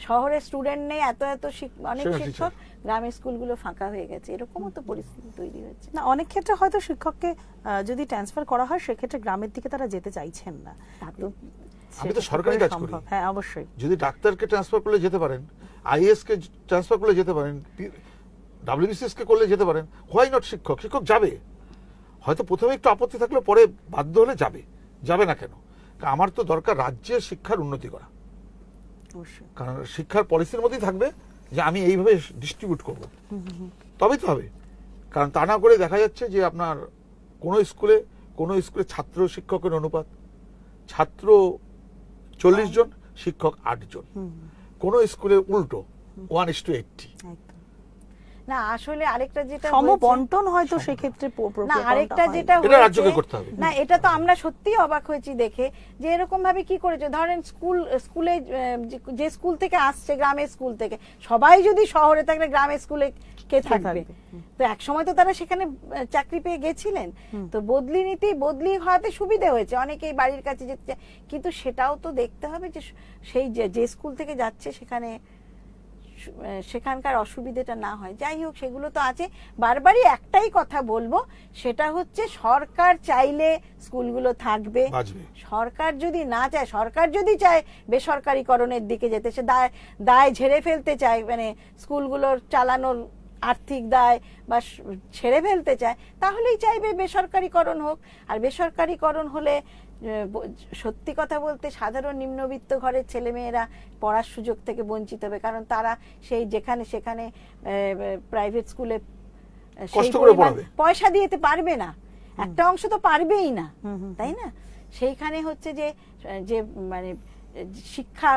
শহরের স্টুডেন্ট নেই, এত অনেক শিক্ষক, গ্রামের স্কুলগুলো ফাঁকা হয়ে গেছে, এরকমও তো পরিস্থিতি তৈরি হয়েছে। না, অনেক ক্ষেত্রে হয়তো শিক্ষককে যদি ট্রান্সফার করা হয় সেক্ষেত্রে গ্রামের দিকে তারা যেতে চাইছেন না। আমি তো সরকারি কাজ করি, হ্যাঁ অবশ্যই। যদি ডাক্তারকে ট্রান্সফার করলে যেতে পারেন, আইএএস কে ট্রান্সফার করলে যেতে পারেন, ডাব্লিউবিসিএস কে করলে যেতে পারেন, হোয়াই নট শিক্ষক? শিক্ষক যাবে, হয়তো প্রথমে একটু আপত্তি থাকলে পরে বাধ্য হলে যাবে না কেন? আমার তো দরকার রাজ্যের শিক্ষার উন্নতি করা, কারণ শিক্ষার পলিসির মধ্যেই থাকবে যে আমি এইভাবে ডিস্ট্রিবিউট করব, তবেই তো হবে। কারণ তা না করে দেখা যাচ্ছে যে আপনার কোনো স্কুলে ছাত্র শিক্ষকের অনুপাত, ছাত্র 40 জন, শিক্ষক 8 জন, কোনো স্কুলে উল্টো 1:80। না আসলে আরেকটা যেটা সমবন্টন হয়তো সেই ক্ষেত্রে, না আরেকটা যেটা এটা রাজ্যকে করতে হবে। না এটা তো আমরা সত্যিই অবাক হয়েছি দেখে যে এরকম ভাবে কি করেছে। ধরেন স্কুলে যে স্কুল থেকে আসছে, গ্রামের স্কুল থেকে, সবাই যদি শহরে থাকলে গ্রামের স্কুলে কে থাকবে? তো এক সময় তো তারা সেখানে চাকরি পেয়ে গেছিলেন, তো বদলি হওয়াতে সুবিধা হয়েছে, অনেকেই বাড়ির কাছে যেতে, কিন্তু সেটাও তো দেখতে হবে যে সেই যে স্কুল থেকে যাচ্ছে সেখানকার অসুবিধাটা না হয়। যাই হোক, সেগুলো তো আছে। বারবারই একটাই কথা বলবো, সেটা হচ্ছে সরকার চাইলে স্কুলগুলো থাকবে, সরকার যদি না চায়, সরকার যদি চায় বেসরকারীকরণের দিকে যেতে, সে দায় ঝেড়ে ফেলতে চায়, মানে স্কুলগুলোর চালানোর আর্থিক দায় বা ছেড়ে ফেলতে চায়, তাহলেই চাইবে বেসরকারীকরণ হোক। আর বেসরকারীকরণ হলে সত্যি কথা বলতে সাধারণ নিম্নবিত্ত ঘরের ছেলেমেয়েরা পড়ার সুযোগ থেকে বঞ্চিত হবে, কারণ তারা সেই সেখানে প্রাইভেট স্কুলে পয়সা দিতে পারবে না, একটা অংশ তো পারবেই না, তাই না? সেইখানে হচ্ছে যে মানে শিক্ষা,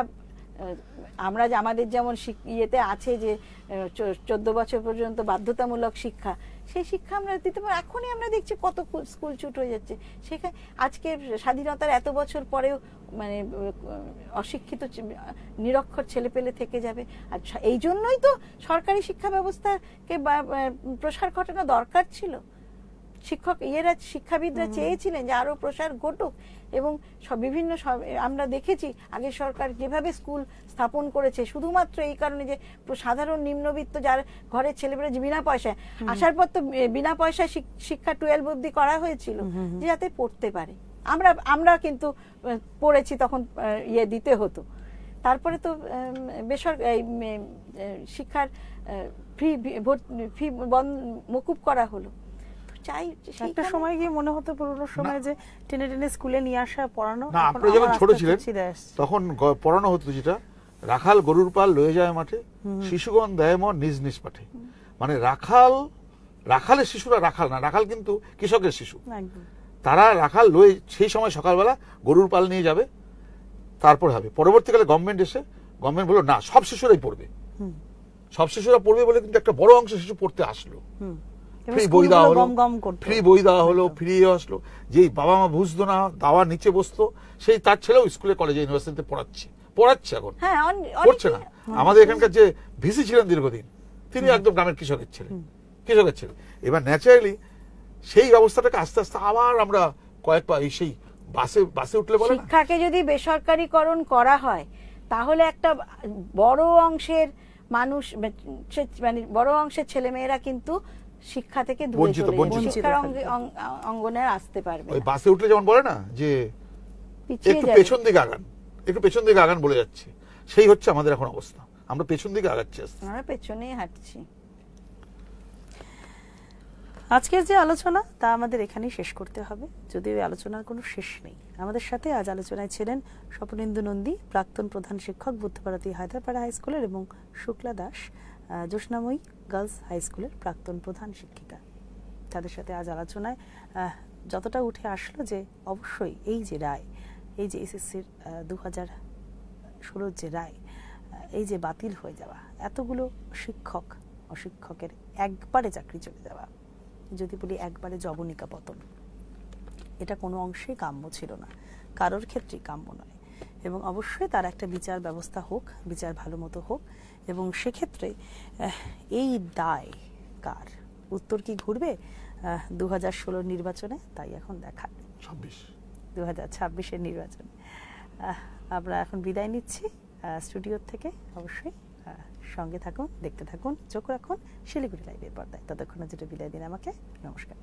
আমরা আমাদের যেমন ইয়েতে আছে যে 14 বছর পর্যন্ত বাধ্যতামূলক শিক্ষা, সেই শিক্ষা আমরা দিতে পারি। এখনই আমরা দেখছি কত স্কুল ছুট হয়ে যাচ্ছে। সেখানে আজকে স্বাধীনতার এত বছর পরেও মানে অশিক্ষিত নিরক্ষর ছেলেপেলে থেকে যাবে। আর এই জন্যই তো সরকারি শিক্ষা ব্যবস্থাকে প্রসার ঘটানো দরকার ছিল। শিক্ষাবিদরা চেয়েছিলেন যে আরো প্রসার ঘটুক, এবং বিভিন্ন আমরা দেখেছি আগে সরকার যেভাবে স্কুল স্থাপন করেছে শুধুমাত্র এই কারণে যে সাধারণ নিম্নবিত্ত যার ঘরের ছেলেমেয়েরা যে বিনা পয়সায় আসার পর তো বিনা পয়সায় শিক্ষা 12 অবধি করা হয়েছিল, যে যাতে পড়তে পারে। আমরা কিন্তু পড়েছি, তখন দিতে হতো। তারপরে তো বেসরকারি শিক্ষার ফি মকুব করা হলো। একটা সময় গিয়ে মনে হতো পুরোনো সময় যে টেনে স্কুলে নিয়ে আসা পড়ানো। না, আপনারা যখন ছোট ছিলেন তখন পড়ানো হতো যেটা, রাখাল গরুর পাল লয়ে যায় মাঠে, শিশুগণ দেয় মন নিজ নিজ পাঠে। মানে রাখালের শিশুরা রাখাল না, রাখাল কিন্তু কৃষকের শিশু। তারা রাখাল লয়ে সেই সময় সকালবেলা গরুর পাল নিয়ে যাবে, তারপর হবে। পরবর্তীকালে গভর্নমেন্ট বললো না, সব শিশুরাই পড়বে, সব শিশুরা পড়বে বলে কিন্তু একটা বড় অংশ শিশু পড়তে আসলো। ফ্রি বই দেওয়া হলো, ফ্রি আসলো। যেই বাবা মা বুঝতো না, দাওয়ার নিচে বসতো, সেই তার ছেলেও স্কুলে কলেজে ইউনিভার্সিটিতে পড়াচ্ছে এখন, পড়ছে না। আমাদের এখানকার যে ভিসি ছিলেন দীর্ঘদিন, তিনি একদম গ্রামের কৃষকের ছেলে। এবার ন্যাচারালি সেই ব্যবস্থাটাকে আস্তে আস্তে আবার আমরা কয়েকবার সেই বাসে উঠলে বলে, শিক্ষাকে যদি বেসরকারীকরণ করা হয় তাহলে একটা বড় অংশের মানুষ, মানে বড় অংশের ছেলেমেয়েরা কিন্তু শিক্ষা থেকে দূরে চলে যাবে, শিক্ষার অঙ্গনে আসতে পারবে। ওই বাসে উঠলে যেমন বলে না যে একটু পেছন দিকে আগান বলে যাচ্ছে, সেই হচ্ছে আমাদের এখন অবস্থা। আমরা পেছন দিকে আগাচ্ছি, আমরা পেছনেই হাঁটছি। আজকের যে আলোচনা তা আমাদের এখানেই শেষ করতে হবে, যদিও এই আলোচনার কোনো শেষ নেই। আমাদের সাথে আজ আলোচনায় ছিলেন স্বপনেন্দু নন্দী, প্রাক্তন প্রধান শিক্ষক, বুদ্ধভারতী হায়দ্রাপাড়া হাই স্কুলের, এবং শুক্লা দাস, জ্যোৎস্নাময়ী গার্লস হাই স্কুলের প্রাক্তন প্রধান শিক্ষিকা। তাদের সাথে আজ আলোচনায় যতটা উঠে আসলো যে অবশ্যই এই যে রায়, এই যে এসএসসির 2016 যে রায়, এই যে বাতিল হয়ে যাওয়া, এতগুলো শিক্ষক অশিক্ষকের একবারে চাকরি চলে যাওয়া, যদি বলি একবারে জবনিকা পতন, এটা কোনো অংশেই কাম্য ছিল না, কারোর ক্ষেত্রেই কাম্য নয়। এবং অবশ্যই তার একটা বিচার ব্যবস্থা হোক, বিচার ভালো মতো হোক, এবং সেক্ষেত্রে এই দায় কার, উত্তর কি ঘুরবে 2016 নির্বাচনে, তাই এখন দেখা 26 2026-এর নির্বাচনে। আমরা এখন বিদায় নিচ্ছি স্টুডিও থেকে। অবশ্যই সঙ্গে থাকুন, দেখতে থাকুন, চোখ রাখুন শিলিগুড়ি লাইভের পর্দায়। ততক্ষণে যেটা বিদায় দিন আমাকে। নমস্কার।